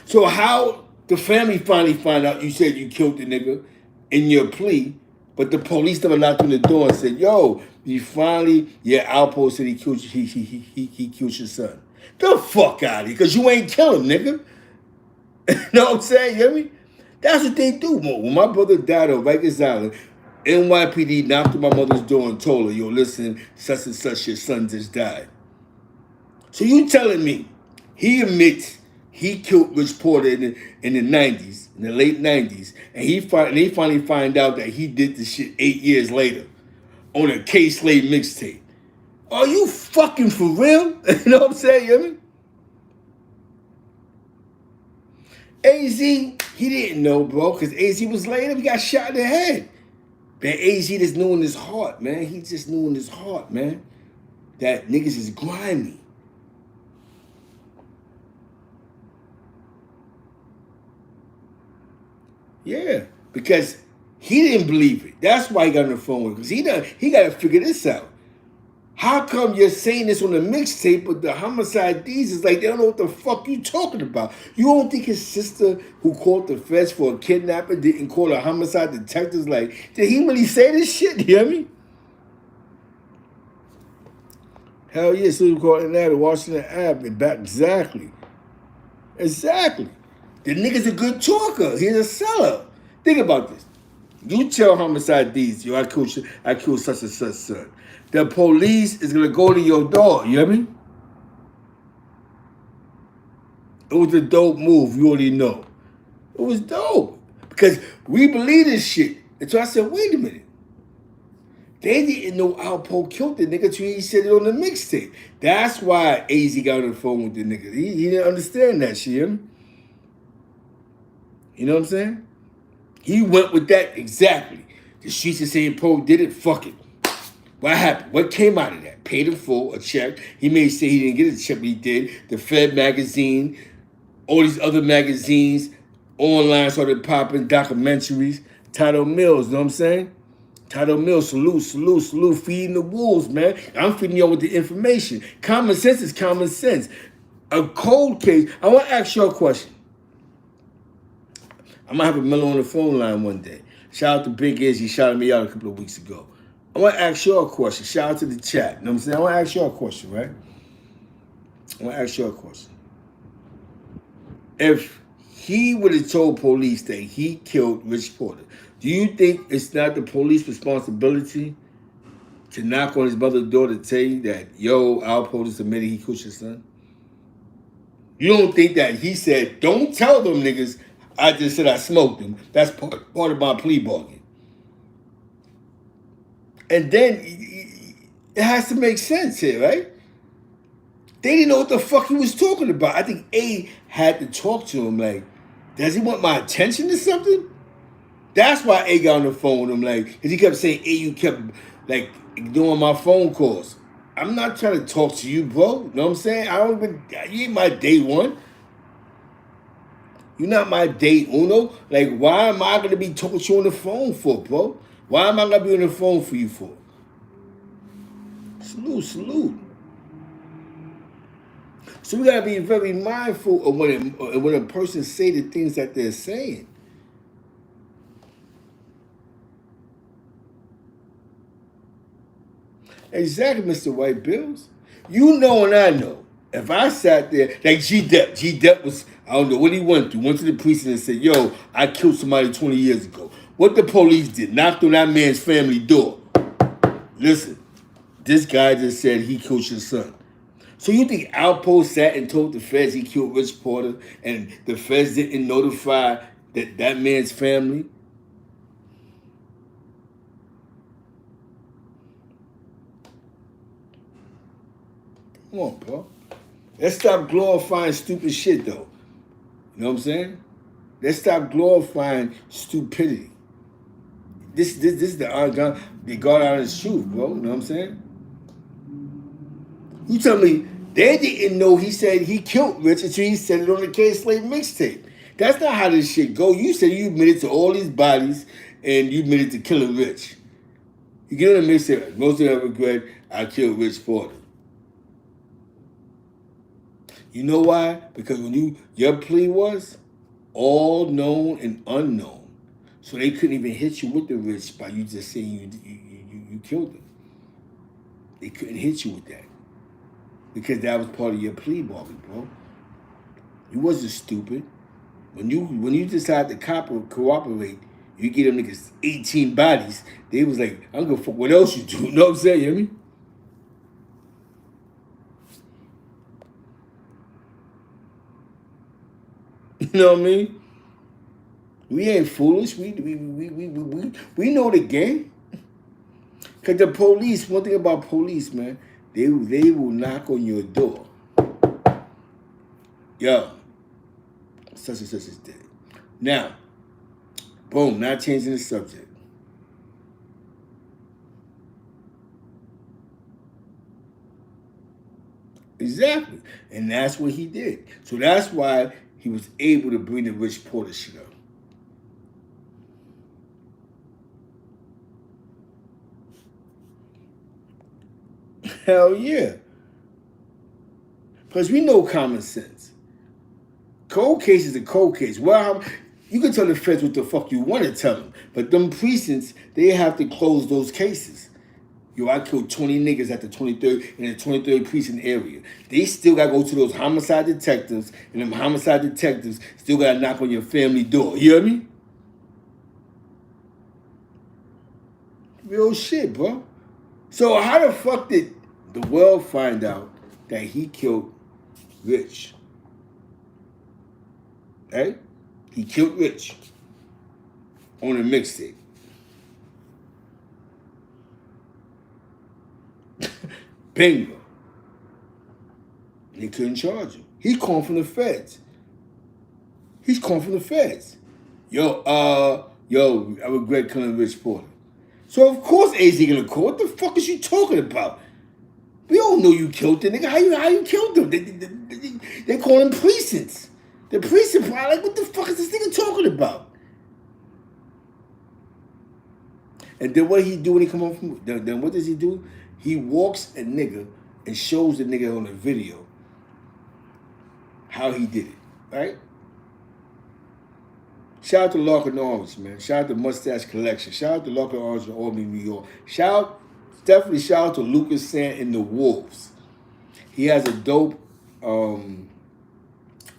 So how the family finally find out you said you killed the nigga in your plea, but the police never knocked on the door and said, yo, Alpo said he killed your son. The fuck out of here, because you ain't kill him, nigga. You know what I'm saying? You hear me? That's what they do. When my brother died on Rikers Island, NYPD knocked on my mother's door and told her, yo, listen, such and such, your son just died. So you telling me he admits he killed Rich Porter in the 90s, in the late 90s, and they finally find out that he did the shit 8 years later on a K-Slay mixtape. Are you fucking for real? You know what I'm saying? You hear me? AZ, he didn't know, bro, because AZ was laying up. He got shot in the head. Man, AZ just knew in his heart, man. He just knew in his heart, man, that niggas is grimy. Yeah, because he didn't believe it. That's why he got on the phone with him, because he got to figure this out. How come you're saying this on the mixtape, but the homicide D's is like, they don't know what the fuck you talking about? You don't think his sister who called the feds for a kidnapping didn't call a homicide detectives? Like, did he really say this shit? You hear me? Hell yeah, so you called that at Washington Ave and back. Exactly. The nigga's a good talker. He's a seller. Think about this. You tell homicide D's, yo, I killed such and such son. The police is gonna go to your door. You hear me? It was a dope move. You already know. It was dope because we believe this shit. And so I said, wait a minute. They didn't know Alpo killed the nigga till he said it on the mixtape. That's why AZ got on the phone with the nigga. He didn't understand that shit. You know what I'm saying? He went with that exactly. The streets are saying Poe did it. Fuck it. What happened? What came out of that? Paid in full, a check. He may say he didn't get a check, but he did. The Fed magazine, all these other magazines, online started popping, documentaries, Title Mills, you know what I'm saying? Title Mill, salute, feeding the wolves, man. I'm feeding y'all with the information. Common sense is common sense. A cold case, I want to ask you a question. I'm going to have a Miller on the phone line one day. Shout out to Big Izzy. He shouted me out a couple of weeks ago. I want to ask you a question. Shout out to the chat. You know what I'm saying? I want to ask you a question, right? I want to ask you a question. If he would have told police that he killed Rich Porter, do you think it's not the police responsibility to knock on his mother's door to tell you that, yo, our police admitted he killed your son? You don't think that he said, don't tell them niggas I just said I smoked them. That's part of my plea bargain. And then it has to make sense here, right? They didn't know what the fuck he was talking about. I think A had to talk to him like, does he want my attention to something? That's why A got on the phone with him, like, because he kept saying, A, you kept, like, ignoring my phone calls. I'm not trying to talk to you, bro. You know what I'm saying? You ain't my day one. You're not my day uno. Like, why am I going to be talking to you on the phone for, bro? Why am I going to be on the phone for you for? Salute. So we got to be very mindful of when a person say the things that they're saying. Exactly, Mr. White Bills. You know and I know. If I sat there, like G-Dep was, I don't know what he went through, went to the precinct and said, yo, I killed somebody 20 years ago. What the police did, knocked on that man's family door. Listen, this guy just said he killed your son. So you think Alpo sat and told the feds he killed Rich Porter and the feds didn't notify that man's family? Come on, bro. Let's stop glorifying stupid shit, though. You know what I'm saying? Let's stop glorifying stupidity. This is the God honest truth, bro. You know what I'm saying? You tell me they didn't know he said he killed Rich until he said it on the K-Slave mixtape. That's not how this shit go. You said you admitted to all these bodies and you admitted to killing Rich. You get on the mixtape. Most of them regret I killed Rich Porter. You know why? Because when your plea was all known and unknown, so they couldn't even hit you with the Rich by you just saying you killed him. They couldn't hit you with that because that was part of your plea bargain, bro. You wasn't stupid. When you decide to cooperate, you get them niggas 18 bodies. They was like, I don't give a fuck what else you do. You know what I'm saying? You hear me? You know what I mean? We ain't foolish. We know the game. Cause the police, one thing about police, man, they will knock on your door. Yo, such and such is dead. Now, boom, not changing the subject. Exactly. And that's what he did. So that's why he was able to bring the Rich Porter shit up. Hell yeah. Because we know common sense. Cold case is a cold case. Well, you can tell the feds what the fuck you want to tell them. But them precincts, they have to close those cases. Yo, I killed 20 niggas at the 23rd in the 23rd precinct area. They still got to go to those homicide detectives, and them homicide detectives still got to knock on your family door. You hear me? Real shit, bro. So how the fuck did the world find out that he killed Rich? Hey? He killed Rich on a mixtape. Bingo. They couldn't charge him. He's calling from the feds. Yo, I regret killing Rich Porter. So of course AZ gonna call. What the fuck is you talking about? We all know you killed the nigga. How you killed him? They call him precincts. The precinct probably like, what the fuck is this nigga talking about? And then what he do when he come home from, then what does he do? He walks a nigga and shows the nigga on the video how he did it, right? Shout out to Larkin Orange, man. Shout out to Mustache Collection. Shout out to Larkin Orange in Albany, New York. Definitely shout out to Lucas Sand and the Wolves. He has a dope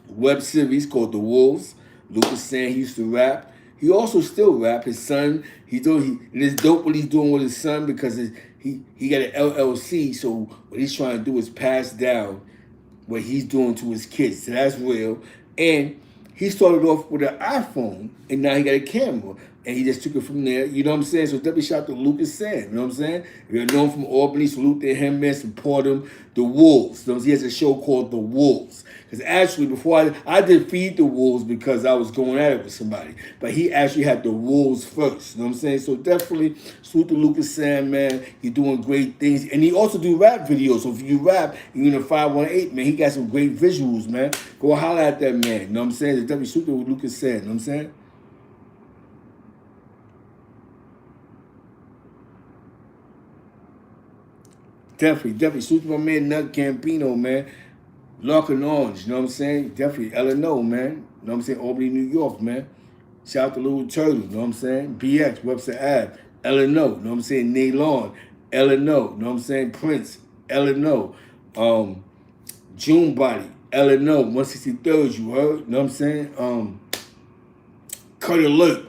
web series called The Wolves. Lucas Sand, he used to rap. He also still rap. His son, and it's dope what he's doing with his son because he got an LLC. So what he's trying to do is pass down what he's doing to his kids. So that's real. And he started off with an iPhone, and now he got a camera, and he just took it from there. You know what I'm saying? So definitely shout out to Lucas Sam. You know what I'm saying? If you're known from Albany, salute to him, man. Support him. The Wolves. You know, he has a show called The Wolves. Because actually, before I did Feed the Wolves because I was going at it with somebody. But he actually had the Wolves first. You know what I'm saying? So definitely salute to Lucas Sam, man. He's doing great things. And he also do rap videos. So if you rap, you're in a 518, man. He got some great visuals, man. Go holler at that man. You know what I'm saying? Definitely salute to Lucas Sam. You know what I'm saying? Definitely. Salute to my man, Nut Campino, man. Larkin Orange, you know what I'm saying? Definitely Illinois, man. You know what I'm saying? Albany, New York, man. Shout out to Little Turtle, you know what I'm saying? BX, Webster Ave, Illinois, you know what I'm saying? Naylon, Illinois, you know what I'm saying? Prince, Illinois. June Body, Illinois, 163rd, you heard? You know what I'm saying? Cut Alert,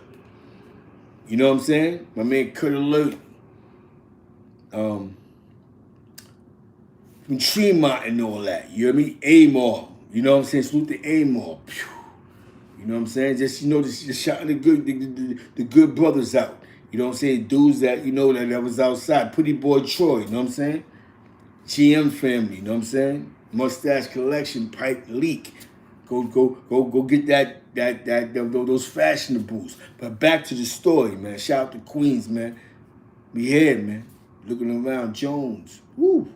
you know what I'm saying? My man Cut Alert. From Tremont and all that, you know what I mean? Amor, you know what I'm saying? Salute to Amor. You know what I'm saying? Just, you know, just shouting the good brothers out. You know what I'm saying? Dudes that, you know, that was outside. Pretty Boy Troy, you know what I'm saying? GM family, you know what I'm saying? Mustache Collection, Pipe Leak. Go get those fashionables. But back to the story, man. Shout out to Queens, man. We here, man. Looking around Jones. Woo.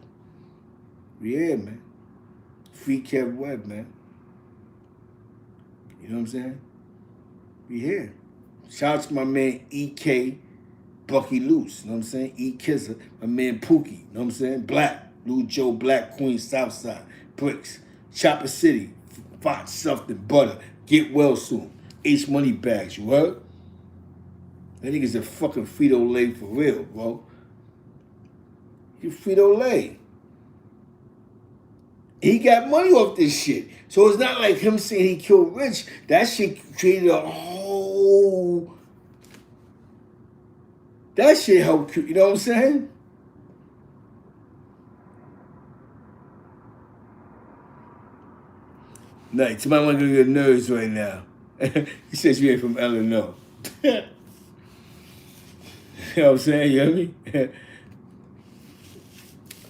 We here, man. Free Kev Webb, man. You know what I'm saying? We here. Shout out to my man EK Bucky Loose. You know what I'm saying? E Kisser. My man Pookie. You know what I'm saying? Black. Lou Joe Black, Queens, Southside. Bricks. Chopper City. Fox, something, butter. Get well soon. H Money Bags, you heard? That nigga's a fucking Frito-Lay for real, bro. You Frito-Lay. He got money off this shit. So it's not like him saying he killed Rich. That shit created a whole... That shit helped, you know what I'm saying? Like, somebody want to go to your nerves right now. He says you ain't from Illinois. You know what I'm saying? You hear me?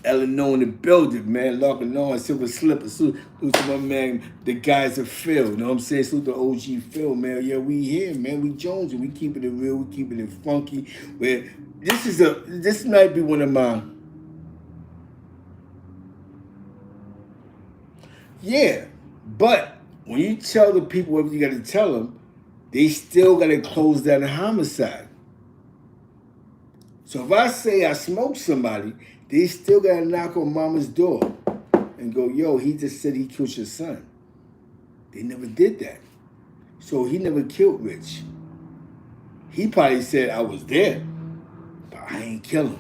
Illinois in the building, man. Larkin on, Silver Slipper. Salute to my man, the guys of Phil. You know what I'm saying? Salute to OG Phil, man. Yeah, we here, man. We Jones, we keeping it real. We keeping it funky. Where this might be one of my... Yeah, but when you tell the people what you got to tell them, they still got to close down a homicide. So if I say I smoked somebody, they still got to knock on mama's door and go, yo, he just said he killed your son. They never did that. So he never killed Rich. He probably said, I was there, but I ain't kill him.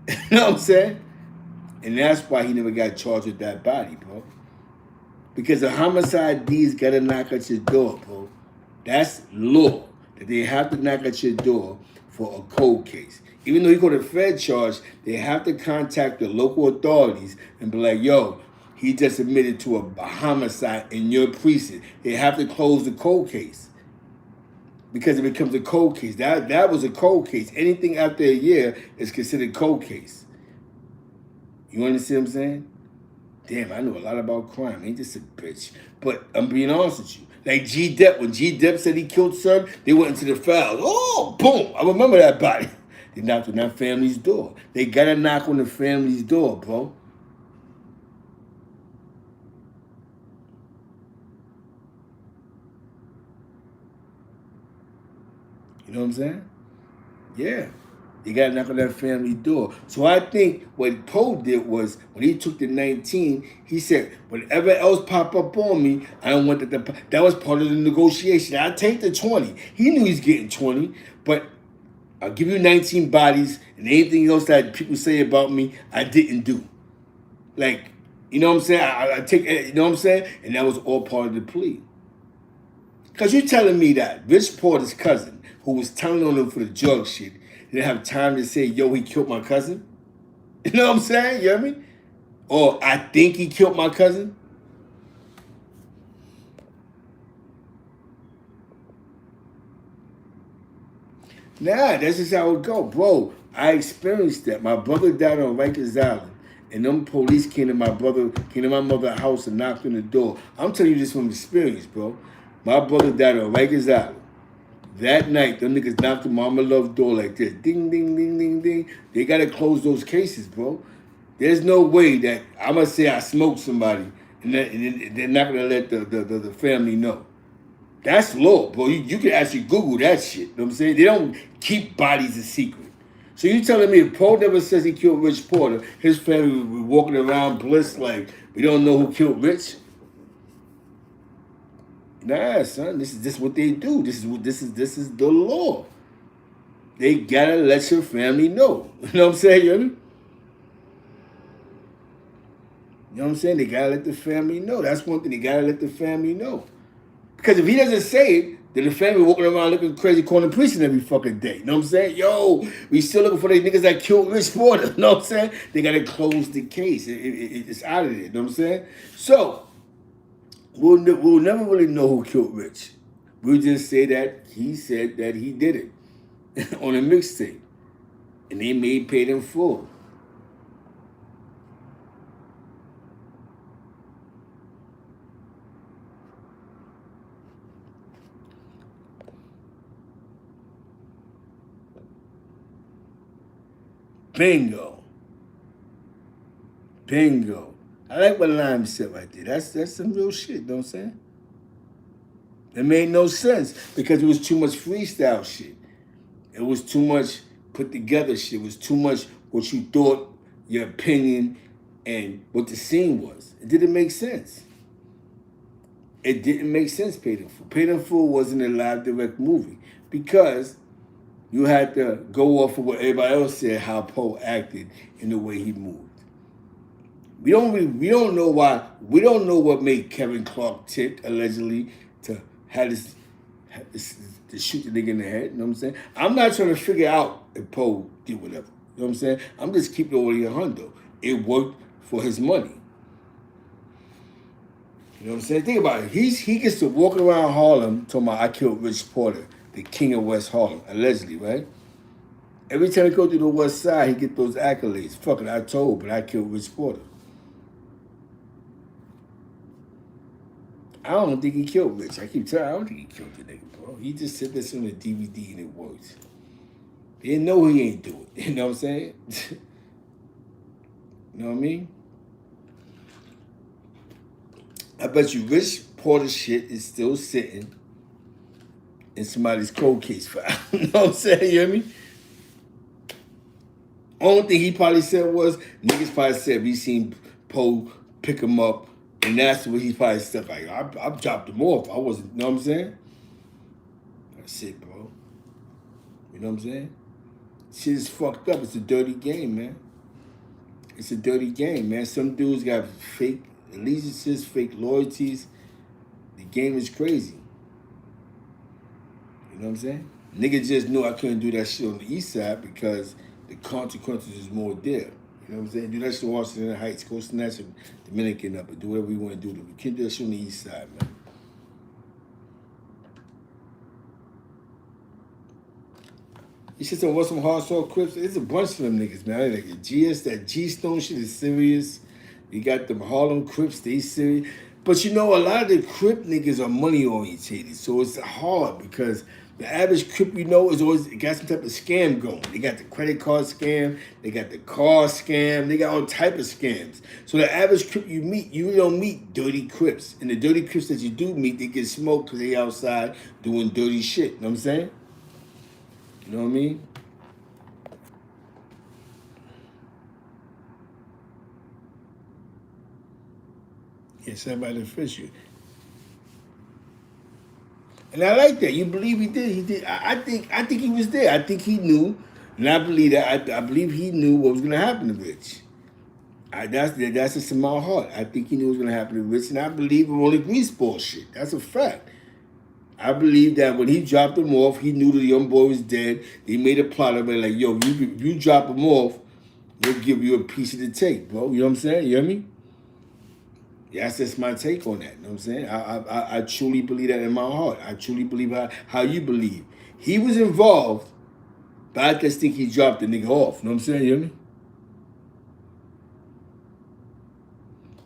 You know what I'm saying? And that's why he never got charged with that body, bro. Because the homicide D's got to knock at your door, bro. That's law. That they have to knock at your door for a cold case. Even though you go to Fed charge, they have to contact the local authorities and be like, yo, he just admitted to a homicide in your precinct. They have to close the cold case. Because it becomes a cold case. That was a cold case. Anything after a year is considered cold case. You understand what I'm saying? Damn, I know a lot about crime. Ain't this a bitch? But I'm being honest with you. Like G Depp, when G Depp said he killed son, they went into the files. Oh, boom! I remember that body. They knocked on that family's door. They gotta knock on the family's door, bro. You know what I'm saying? Yeah. You got to knock on that family door. So I think what Poe did was when he took the 19, he said, whatever else pop up on me, I don't want that. That was part of the negotiation. I take the 20. He knew he's getting 20, but I'll give you 19 bodies, and anything else that people say about me, I didn't do. Like, you know what I'm saying? I take, you know what I'm saying? And that was all part of the plea. Because you're telling me that Rich Porter's cousin, who was telling on him for the drug shit, didn't have time to say, yo, he killed my cousin? You know what I'm saying? You hear me? Or I think he killed my cousin? Nah, that's just how it go. Bro, I experienced that. My brother died on Rikers Island. And them police came to my mother's house and knocked on the door. I'm telling you this from experience, bro. My brother died on Rikers Island. That night, them niggas knocked on Mama Love's door like this. Ding, ding, ding, ding, ding. They gotta close those cases, bro. There's no way that I'm gonna say I smoked somebody and they're not gonna let the family know. That's law, bro. You can actually Google that shit. You know what I'm saying? They don't keep bodies a secret. So you telling me if Paul never says he killed Rich Porter, his family would be walking around bliss like we don't know who killed Rich? Nah, son. This is what they do. This is the law. They gotta let your family know. You know what I'm saying? You know what I'm saying? They gotta let the family know. That's one thing. They gotta let the family know. Because if he doesn't say it, then the family walking around looking crazy, calling the precinct every fucking day. You know what I'm saying? Yo, we still looking for these niggas that killed Rich Porter. You know what I'm saying? They gotta close the case. It's out of there. You know what I'm saying? So we'll never really know who killed Rich. We'll just say that he said that he did it on a mixtape, and they made paid in full. Bingo. Bingo. I like what Lime said right there. That's some real shit, you know what I'm saying? It made no sense because it was too much freestyle shit. It was too much put together shit. It was too much what you thought, your opinion, and what the scene was. It didn't make sense. It didn't make sense, Paid in Full. Paid in Full wasn't a live direct movie because you had to go off of what everybody else said, how Poe acted and the way he moved. We don't know why. We don't know what made Kevin Clark tick allegedly to have this to shoot the nigga in the head. You know what I'm saying? I'm not trying to figure out if Poe did whatever. You know what I'm saying? I'm just keeping it over your hundo. It worked for his money. You know what I'm saying? Think about it. He gets to walk around Harlem talking about I killed Rich Porter, the king of West Harlem, allegedly, right? Every time he go through the West Side, he get those accolades. Fuck it, I told, but I killed Rich Porter. I don't think he killed Rich. I keep telling you, I don't think he killed the nigga, bro. He just said this on the DVD and it works. They know he ain't do it. You know what I'm saying? You know what I mean? I bet you Rich Porter shit is still sitting in somebody's cold case file. You know what I'm saying? You hear me? Only thing he probably said was, niggas probably said we seen Poe pick him up, and that's what he probably said. Like, I dropped him off. I wasn't, you know what I'm saying? That's it, bro. You know what I'm saying? Shit is fucked up. It's a dirty game, man. It's a dirty game, man. Some dudes got fake allegiances, fake loyalties. The game is crazy. You know what I'm saying? Nigga just knew I couldn't do that shit on the east side because the consequences is more there. You know what I'm saying? Do that shit in Washington Heights, go snatch a Dominican up and do whatever we want to do. We can't do that shit on the east side, man. You should say, what's some hardcore Crips? There's a bunch of them niggas, man. Like that G-Stone shit is serious. You got them Harlem Crips, they serious. But you know, a lot of the Crip niggas are money orientated. So it's hard because the average Crip you know is always got some type of scam going. They got the credit card scam, they got the car scam, they got all type of scams. So the average Crip you meet, you don't meet dirty Crips. And the dirty Crips that you do meet, they get smoked because they outside doing dirty shit. You know what I'm saying? You know what I mean? Yeah, somebody official. And I like that. You believe he did? He did. I think he was there. I think he knew, and I believe that. I believe he knew what was going to happen to Rich. That's just in my heart. I think he knew what was going to happen to Rich, and I believe it only greaseball shit. That's a fact. I believe that when he dropped him off, he knew the young boy was dead. He made a plot of it, like, yo, you drop him off, we'll give you a piece of the take, bro. You know what I'm saying? You hear me? That's just my take on that. You know what I'm saying? I truly believe that in my heart. I truly believe how you believe. He was involved, but I just think he dropped the nigga off. You know what I'm saying? You hear me?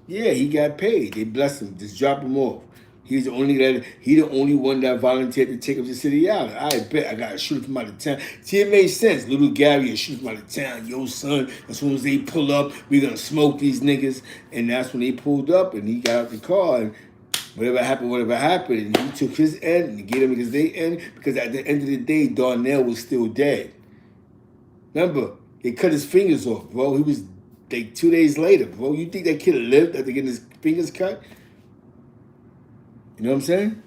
Yeah, he got paid. They blessed him. Just drop him off. He the only one that volunteered to take him to City Island. I bet I gotta shoot him from out of town. See, it made sense. Little Gary shoot him out of town. Yo, son, as soon as they pull up, we gonna smoke these niggas. And that's when they pulled up and he got out the car and whatever happened. And he took his end and gave them niggas their end because at the end of the day, Darnell was still dead. Remember, they cut his fingers off, bro. He was like 2 days later, bro. You think that kid lived after getting his fingers cut? You know what I'm saying?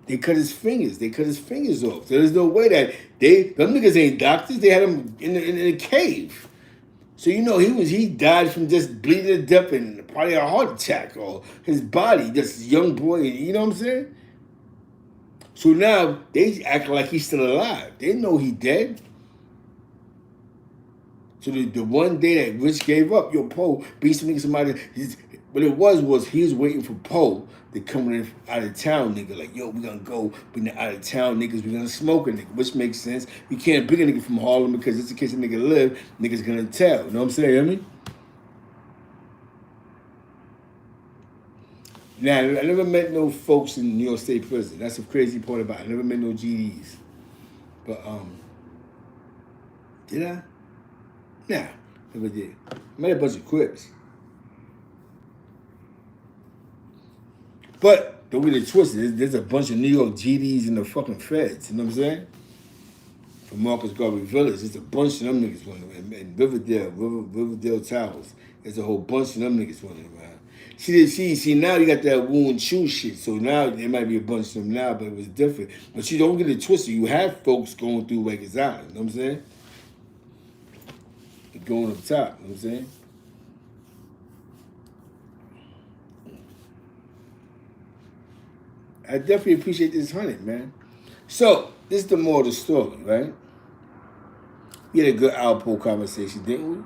They cut his fingers. They cut his fingers off. So there's no way that them niggas ain't doctors. They had him in a cave. So you know he died from just bleeding to death and probably a heart attack or his body, just young boy. You know what I'm saying? So now they act like he's still alive. They know he dead. So the one day that Rich gave up, yo, Poe beat somebody. What it was he was waiting for Poe to come in out of town, nigga. Like, yo, we gonna go bring the out of town niggas. We gonna smoke a nigga, which makes sense. You can't bring a nigga from Harlem because just in case a nigga live, niggas gonna tell. You know what I'm saying? You know what I mean? Now, I never met no folks in New York State prison. That's the crazy part about it. I never met no GDs. But did I? Nah, never did. I met a bunch of Crips. But don't get it twisted. There's a bunch of New York GDs in the fucking feds. You know what I'm saying? From Marcus Garvey Village, there's a bunch of them niggas running around. In Riverdale Towers, there's a whole bunch of them niggas running around. See, now you got that Wu and Chu shit. So now there might be a bunch of them now, but it was different. But you don't get it twisted. You have folks going through Rikers Island. You know what I'm saying? Going up top. You know what I'm saying? I definitely appreciate this 100, man. So, this is the moral of the story, right? We had a good outpool conversation, didn't we?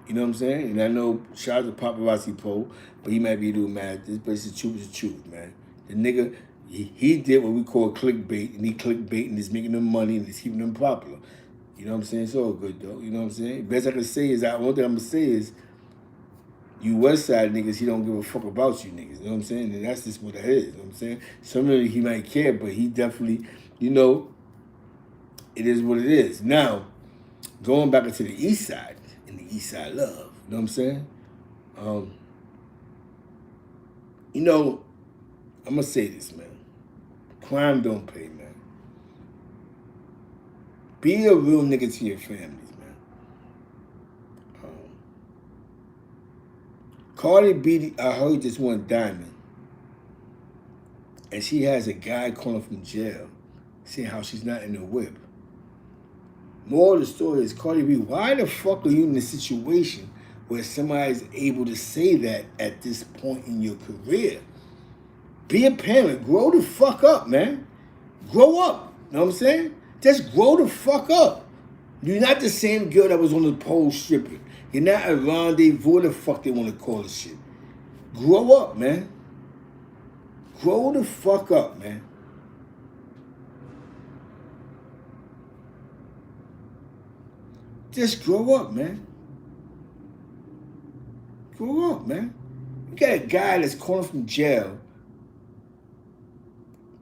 You know what I'm saying? And I know, shout out to Paparazzi Poe, but he might be doing mad. This, but it's the truth, man. The nigga, he did what we call clickbait, and he clickbait, and he's making them money, and he's keeping them popular. You know what I'm saying? It's all good, though. You know what I'm saying? Best I can say is, one thing I'm going to say is, you West Side niggas, he don't give a fuck about you niggas. You know what I'm saying? And that's just what that is. You know what I'm saying? Some of it he might care, but he definitely, you know, it is what it is. Now, going back into the East Side, and the East Side love, you know what I'm saying? You know, I'm going to say this, man. Crime don't pay, man. Be a real nigga to your families, man. Cardie B, I heard just won Diamond. And she has a guy calling from jail saying how she's not in the whip. More of the story is, Cardie B, why the fuck are you in a situation where somebody's able to say that at this point in your career? Be a parent. Grow the fuck up, man. Grow up. You know what I'm saying? Just grow the fuck up. You're not the same girl that was on the pole stripping. You're not a rendezvous, what the fuck they want to call this shit. Grow up, man. Grow the fuck up, man. Just grow up, man. Grow up, man. You got a guy that's calling from jail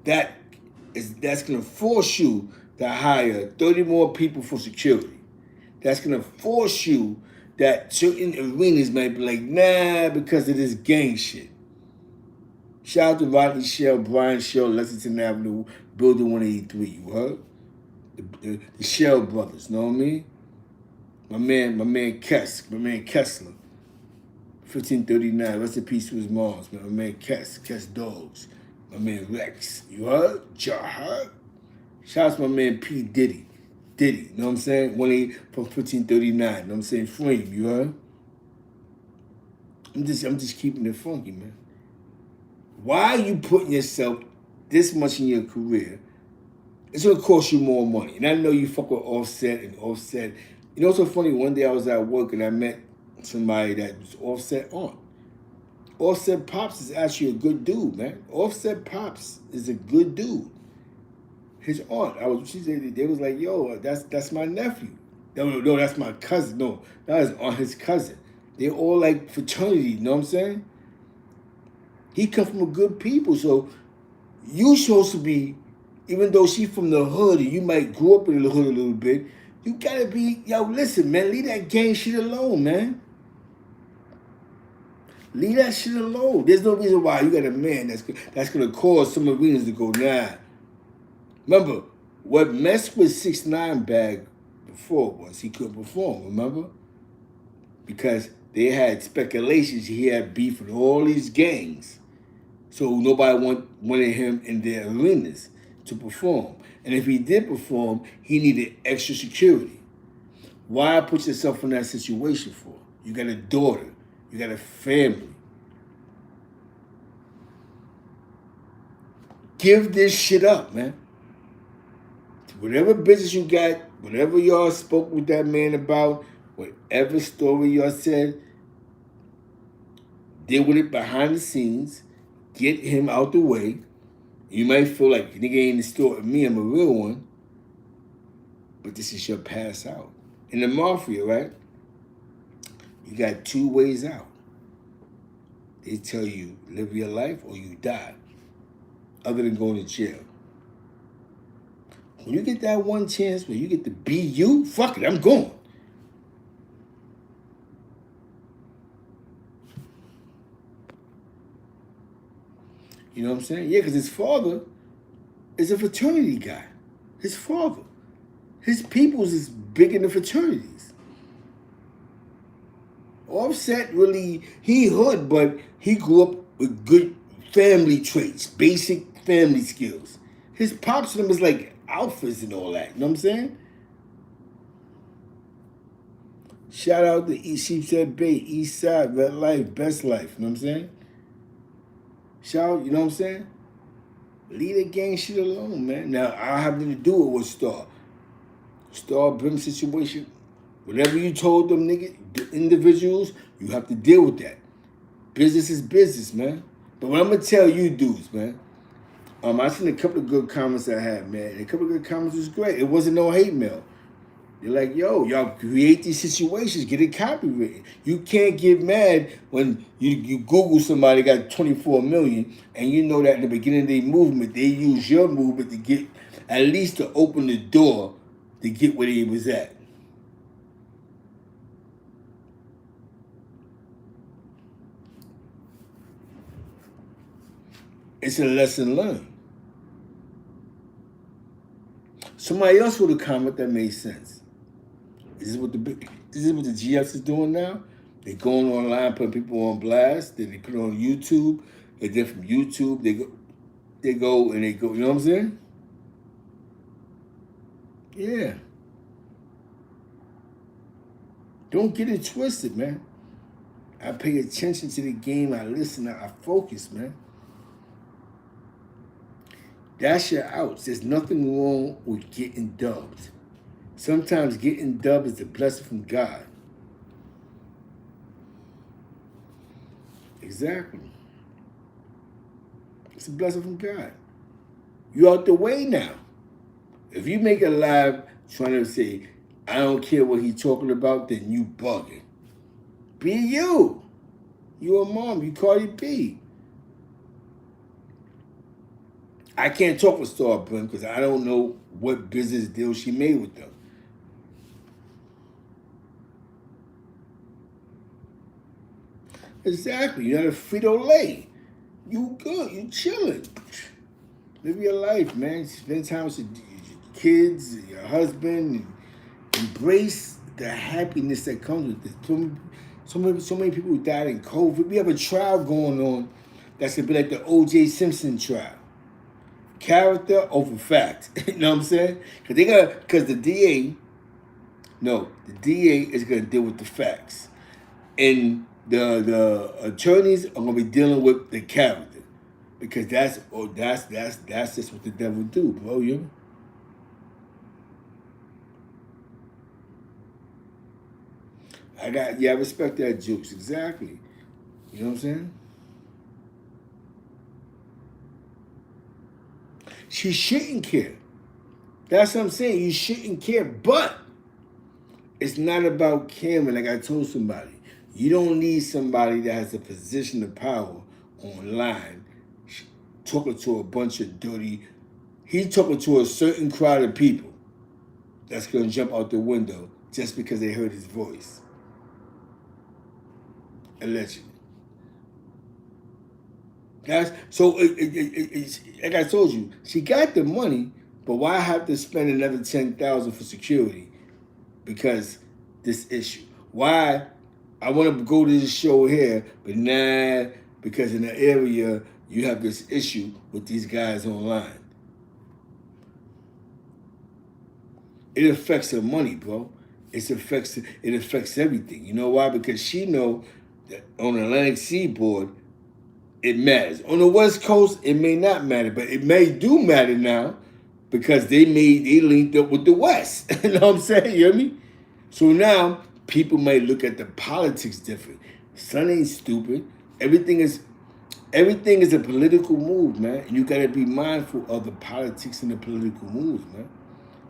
that's gonna force you to hire 30 more people for security. That's gonna force you that certain arenas might be like, nah, because of this gang shit. Shout out to Rodney Shell, Brian Shell, Lexington Avenue, Building 183, you heard? The Shell brothers, know what I mean? My man Kessler. 1539. Rest in peace to his moms, man. My man Kes Dogs. My man Rex. You heard? Y'all heard? Shout out to my man P. Diddy. You know what I'm saying? From 1539. You know what I'm saying? Frame, you heard? I'm just keeping it funky, man. Why are you putting yourself this much in your career? It's gonna cost you more money. And I know you fuck with Offset and Offset. You know what's so funny? One day I was at work and I met somebody that was Offset on. Offset Pops is actually a good dude, man. Offset Pops is a good dude. His aunt, they was like, yo, that's my nephew. No, that's my cousin. No, that is on his cousin. They're all like fraternity, you know what I'm saying? He come from a good people, so you supposed to be, even though she from the hood and you might grow up in the hood a little bit, you gotta be, yo, listen, man, leave that gang shit alone, man. Leave that shit alone. There's no reason why you got a man that's gonna cause some arenas to go, nah. Remember, what messed with 6ix9ine bag before was he couldn't perform, remember? Because they had speculations he had beef with all these gangs. So nobody wanted him in their arenas to perform. And if he did perform, he needed extra security. Why put yourself in that situation for? You got a daughter. You got a family. Give this shit up, man. Whatever business you got, whatever y'all spoke with that man about, whatever story y'all said, deal with it behind the scenes. Get him out the way. You might feel like, nigga ain't in the store with me, I'm a real one. But this is your pass out. In the mafia, right? You got 2 ways out. They tell you, live your life or you die. Other than going to jail. When you get that one chance where you get to be you, fuck it, I'm going. You know what I'm saying? Yeah, because his father is a fraternity guy. His father. His peoples is big in the fraternities. Offset really, he hood, but he grew up with good family traits, basic family skills. His pops to them is like alphas and all that. You know what I'm saying? Shout out to Sheepshead Bay, East Side, Red Life, Best Life. You know what I'm saying? Shout, you know what I'm saying? Leave the gang shit alone, man. Now, I have nothing to do with Star. Star Brim situation. Whatever you told them, nigga, the individuals, you have to deal with that. Business is business, man. But what I'm going to tell you dudes, man, I seen a couple of good comments I had, man. And a couple of good comments was great. It wasn't no hate mail. They're like, yo, y'all create these situations, get it copywritten. You can't get mad when you Google somebody got 24 million and you know that in the beginning of their movement, they use your movement to get, at least to open the door to get where they was at. It's a lesson learned. Somebody else would have commented that made sense. This is what the GFs is doing now. They're going online, putting people on blast. Then they put it on YouTube. And then from YouTube, they go. You know what I'm saying? Yeah. Don't get it twisted, man. I pay attention to the game. I listen. I focus, man. That's your outs. There's nothing wrong with getting dubbed. Sometimes getting dubbed is a blessing from God. Exactly. It's a blessing from God. You out the way now. If you make a live trying to say, I don't care what he's talking about, then you bugging. Be you. You a mom. You Cardie B. I can't talk with Star Brim because I don't know what business deal she made with them. Exactly. You're not a Frito-Lay. You good. You chilling. Live your life, man. Spend time with your kids, your husband. And embrace the happiness that comes with this. So many people died in COVID. We have a trial going on that's gonna be like the O.J. Simpson trial. Character over fact. You know what I'm saying? Because the DA, no, the DA is gonna deal with the facts, and the attorneys are gonna be dealing with the character, because that's just what the devil do, bro. You know? I respect that, Jukes. Exactly. You know what I'm saying? She shouldn't care. That's what I'm saying. You shouldn't care, but it's not about caring. Like I told somebody, you don't need somebody that has a position of power online talking to a bunch of dirty. He's talking to a certain crowd of people that's gonna jump out the window just because they heard his voice. Allegedly. That's so. It's like I told you, she got the money, but why have to spend another 10,000 for security? Because this issue. Why? I want to go to this show here, but nah, because in the area you have this issue with these guys online. It affects her money, bro. It affects everything. You know why? Because she know that on the Atlantic Seaboard, it matters. On the West Coast, it may not matter, but it may do matter now because they linked up with the West. You know what I'm saying? You hear me? So now people may look at the politics different. Son ain't stupid. Everything is a political move, man. And you gotta be mindful of the politics and the political moves, man.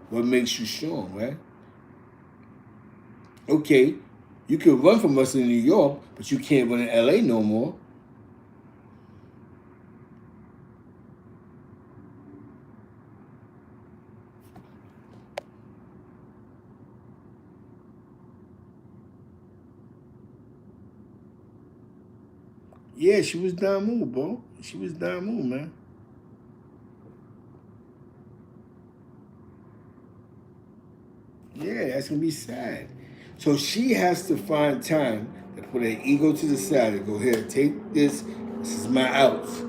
What makes you strong, right? Okay, you can run from us in New York, but you can't run in LA no more. Yeah, she was down mood, bro. She was down mood, man. Yeah, that's gonna be sad. So she has to find time to put her ego to the side and go, here, take this. This is my outs.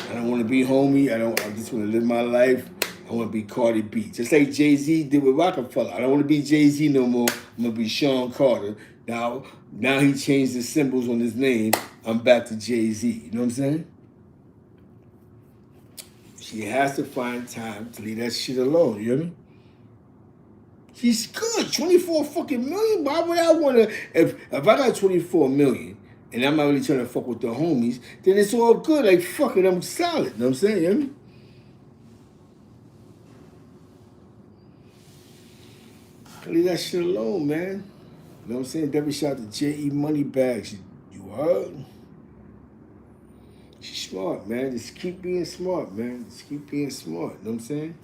I don't want to be homie. I just want to live my life. I want to be Cardie B. Just like Jay-Z did with Rockefeller. I don't want to be Jay-Z no more. I'm going to be Sean Carter. Now he changed the symbols on his name. I'm back to Jay-Z. You know what I'm saying? She has to find time to leave that shit alone. You hear me? She's good. 24 fucking million. Why would I want to? If I got 24 million and I'm not really trying to fuck with the homies, then it's all good. Like, fuck it, I'm solid. You know what I'm saying? You hear me? Leave that shit alone, man. You know what I'm saying? Debbie shout to J.E. Moneybags. You heard? She's smart, man. Just keep being smart, man. Just keep being smart. You know what I'm saying?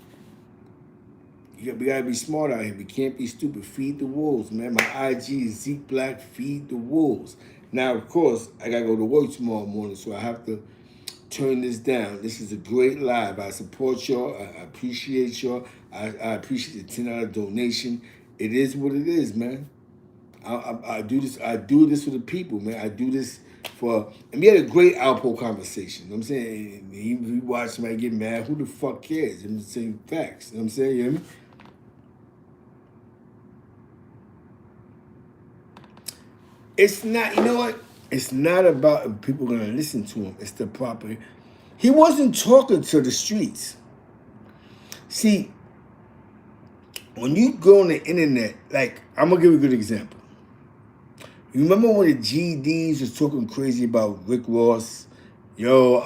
We gotta be smart out here. We can't be stupid. Feed the wolves, man. My IG is Zeke Black. Feed the wolves. Now, of course, I gotta go to work tomorrow morning, so I have to turn this down. This is a great live. I support y'all. I appreciate y'all. I appreciate the $10 donation. It is what it is, man. I do this. I do this for the people, man. I do this for. And we had a great outpost conversation. You know what I'm saying? He watched somebody get mad. Who the fuck cares? I'm saying facts. You know what I'm saying? You hear me? It's not, you know what? It's not about if people are going to listen to him. It's the proper. He wasn't talking to the streets. See, when you go on the internet, like, I'm going to give you a good example. You remember when the GDs was talking crazy about Rick Ross? Yo,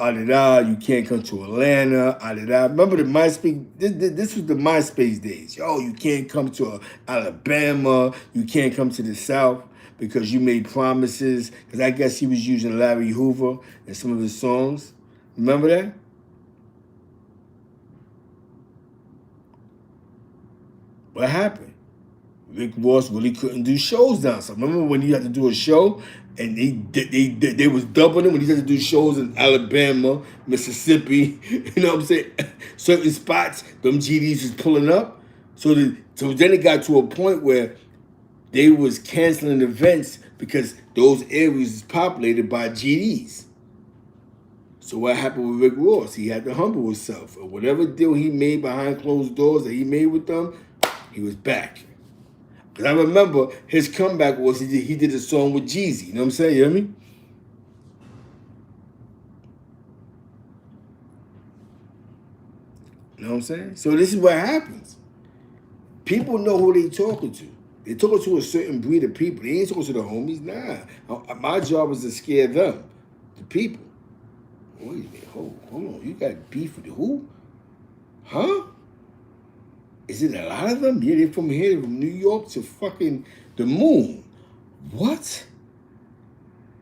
you can't come to Atlanta, Remember the MySpace? This was the MySpace days. Yo, you can't come to Alabama. You can't come to the South because you made promises. Because I guess he was using Larry Hoover in some of his songs. Remember that? What happened? Rick Ross really couldn't do shows down south. Remember when he had to do a show and they was dubbing him when he had to do shows in Alabama, Mississippi, you know what I'm saying? Certain spots, them GDs was pulling up. So then it got to a point where they was canceling events because those areas is populated by GDs. So what happened with Rick Ross? He had to humble himself. Or whatever deal he made behind closed doors that he made with them, he was back. Because I remember his comeback was he did a song with Jeezy. You know what I'm saying? You hear me? You know what I'm saying? So this is what happens. People know who they talking to. They talking to a certain breed of people. They ain't talking to the homies. Nah. My job is to scare them, the people. Wait a minute. Hold on. You got beef with who? Huh? Is it a lot of them? Yeah, they're from here, from New York to fucking the moon. What?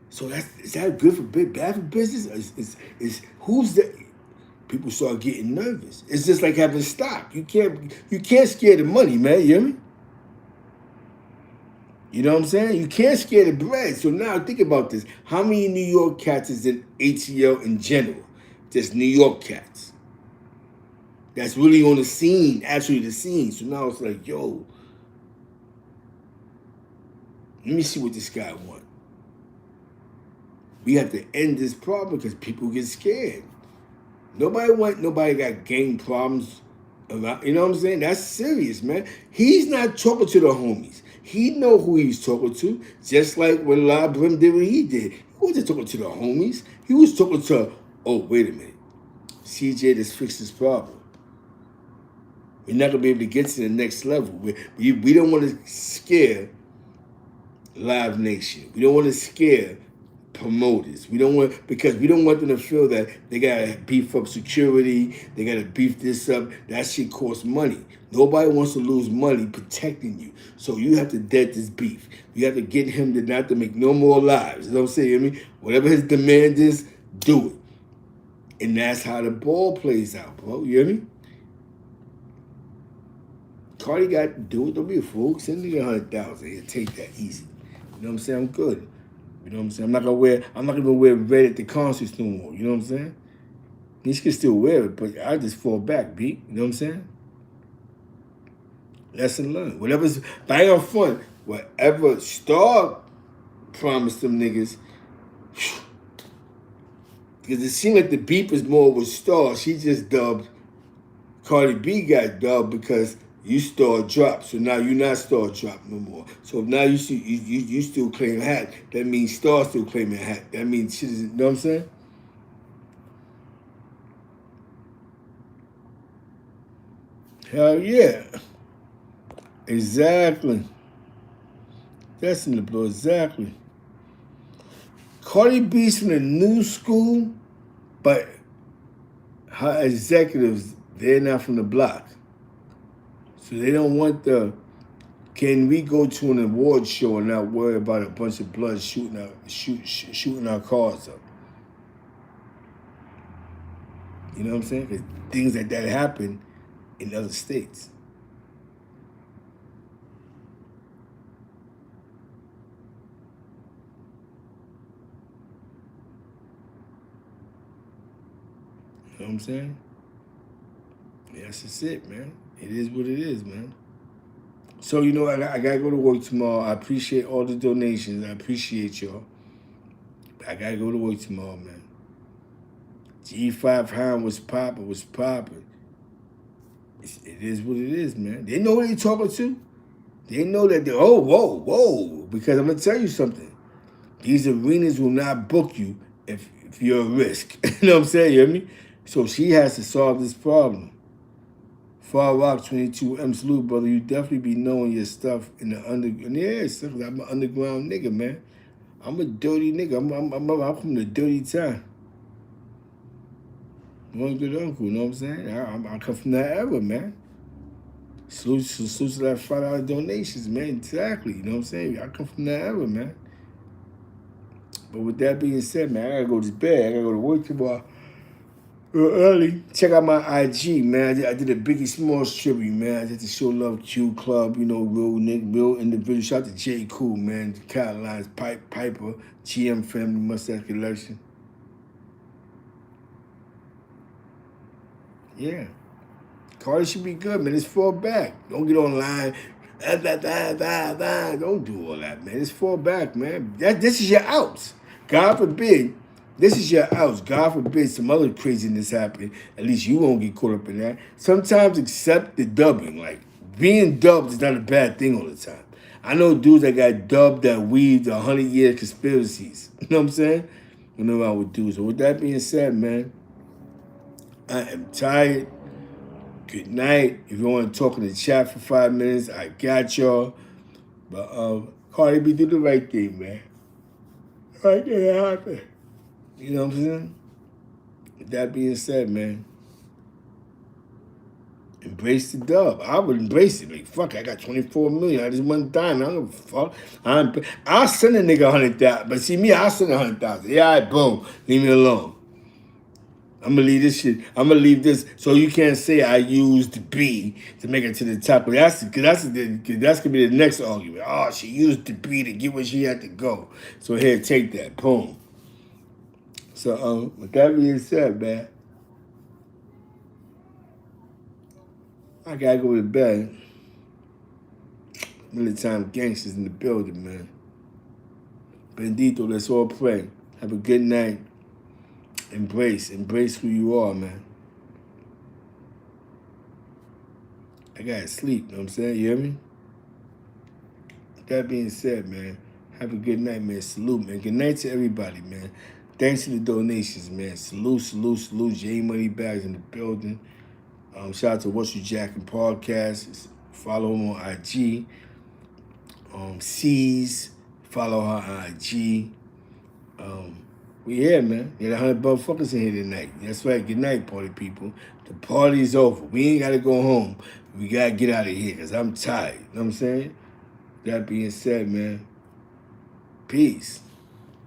So is that good for bad for business? Is who's the people start getting nervous? It's just like having stock. You can't scare the money, man. You hear me? You know what I'm saying? You can't scare the bread. So now think about this. How many New York cats is in ATL in general? Just New York cats. That's really on the scene, actually the scene. So now it's like, yo, let me see what this guy wants. We have to end this problem because people get scared. Nobody got gang problems around. You know what I'm saying? That's serious, man. He's not talking to the homies. He know who he's talking to. Just like when La Brim did what he did. He wasn't talking to the homies. He was talking to, oh, wait a minute. CJ just fixed this problem. We're not gonna be able to get to the next level. We don't want to scare Live Nation. We don't want to scare promoters. We don't want them to feel that they gotta beef up security. They gotta beef this up. That shit costs money. Nobody wants to lose money protecting you. So you have to dead this beef. You have to get him to not to make no more lives. You know what I'm saying? I mean, whatever his demand is, do it. And that's how the ball plays out, bro. You hear me? Cardie got to do it. Don't be a fool. Send me 100,000. He'll take that easy. You know what I'm saying? I'm good. You know what I'm saying? I'm not gonna wear red at the concerts no more. You know what I'm saying? He can still wear it, but I just fall back, B. You know what I'm saying? Lesson learned. Whatever's bang on front, whatever Star promised them niggas, because it seemed like the beef was more with Star. She just dubbed. Cardie B got dubbed because you Star dropped, so now you're not Star dropped no more. So now you still claim hat. That means Star still claiming hat. That means shit is, you know what I'm saying? Hell yeah. Exactly. That's in the blow, exactly. Cardie B's from the new school, but her executives, they're not from the block. So they don't want can we go to an award show and not worry about a bunch of blood shooting our cars up? You know what I'm saying? Because things like that happen in other states. You know what I'm saying? Yeah, that's just it, man. It is what it is, man. So, you know, I gotta go to work tomorrow. I appreciate all the donations. I appreciate y'all. I gotta go to work tomorrow, man. G5 Hound was popping. It is what it is, man. They know what they're talking to. They know that whoa. Because I'm gonna tell you something. These arenas will not book you if you're a risk. You know what I'm saying? You hear me? So she has to solve this problem. Far Rock 22M salute, brother. You definitely be knowing your stuff in the I'm an underground nigga, man. I'm a dirty nigga. I'm from the dirty town. One good uncle, you know what I'm saying? I come from that era, man. Salute to that $5 donations, man. Exactly, you know what I'm saying? I come from that era, man. But with that being said, man, I gotta go to bed. I gotta go to work tomorrow early. Check out my IG, man. I did a Biggie Smalls tribute, man. I did the Show Love Q Club, you know, real individual. Shout out to J. Cool, man. Caroline's Piper, GM Family, Mustache Collection. Yeah. Cardie should be good, man. It's fall back. Don't get online Don't do all that, man. Just fall back, man. This is your outs. God forbid, this is your outs. God forbid some other craziness happen. At least you won't get caught up in that. Sometimes accept the dubbing. Like, being dubbed is not a bad thing all the time. I know dudes that got dubbed that weaved 100-year conspiracies. You know what I'm saying? You know what I would do. So with that being said, man, I am tired. Good night. If you want to talk in the chat for 5 minutes, I got y'all. But Cardie B, do the right thing, man. Right thing happen. You know what I'm saying? With that being said, man, embrace the dub. I would embrace it. Like, fuck, I got 24 million. I just one time. I don't give a fuck. I'll send a nigga 100,000. But see me, I'll send 100,000. Yeah, all right, boom. Leave me alone. I'm gonna leave this shit. I'm gonna leave this so you can't say I used B to make it to the top. But that's gonna be the next argument. Oh, she used the B to get where she had to go. So here, take that. Boom. So with that being said, man, I gotta go to bed. Military gangsters in the building, man. Bendito, let's all pray. Have a good night. Embrace who you are, man. I gotta sleep, you know what I'm saying? You hear me? That being said, man, have a good night, man. Salute, man. Good night to everybody, man. Thanks to the donations, man. Salute. J Money Bags in the building. Shout out to What's You Jackin' Podcast. Follow him on IG. C's, follow her on IG. We here, man. Get 100 motherfuckers in here tonight. That's right. Good night, party people. The party's over. We ain't got to go home. We got to get out of here because I'm tired. You know what I'm saying? That being said, man, peace.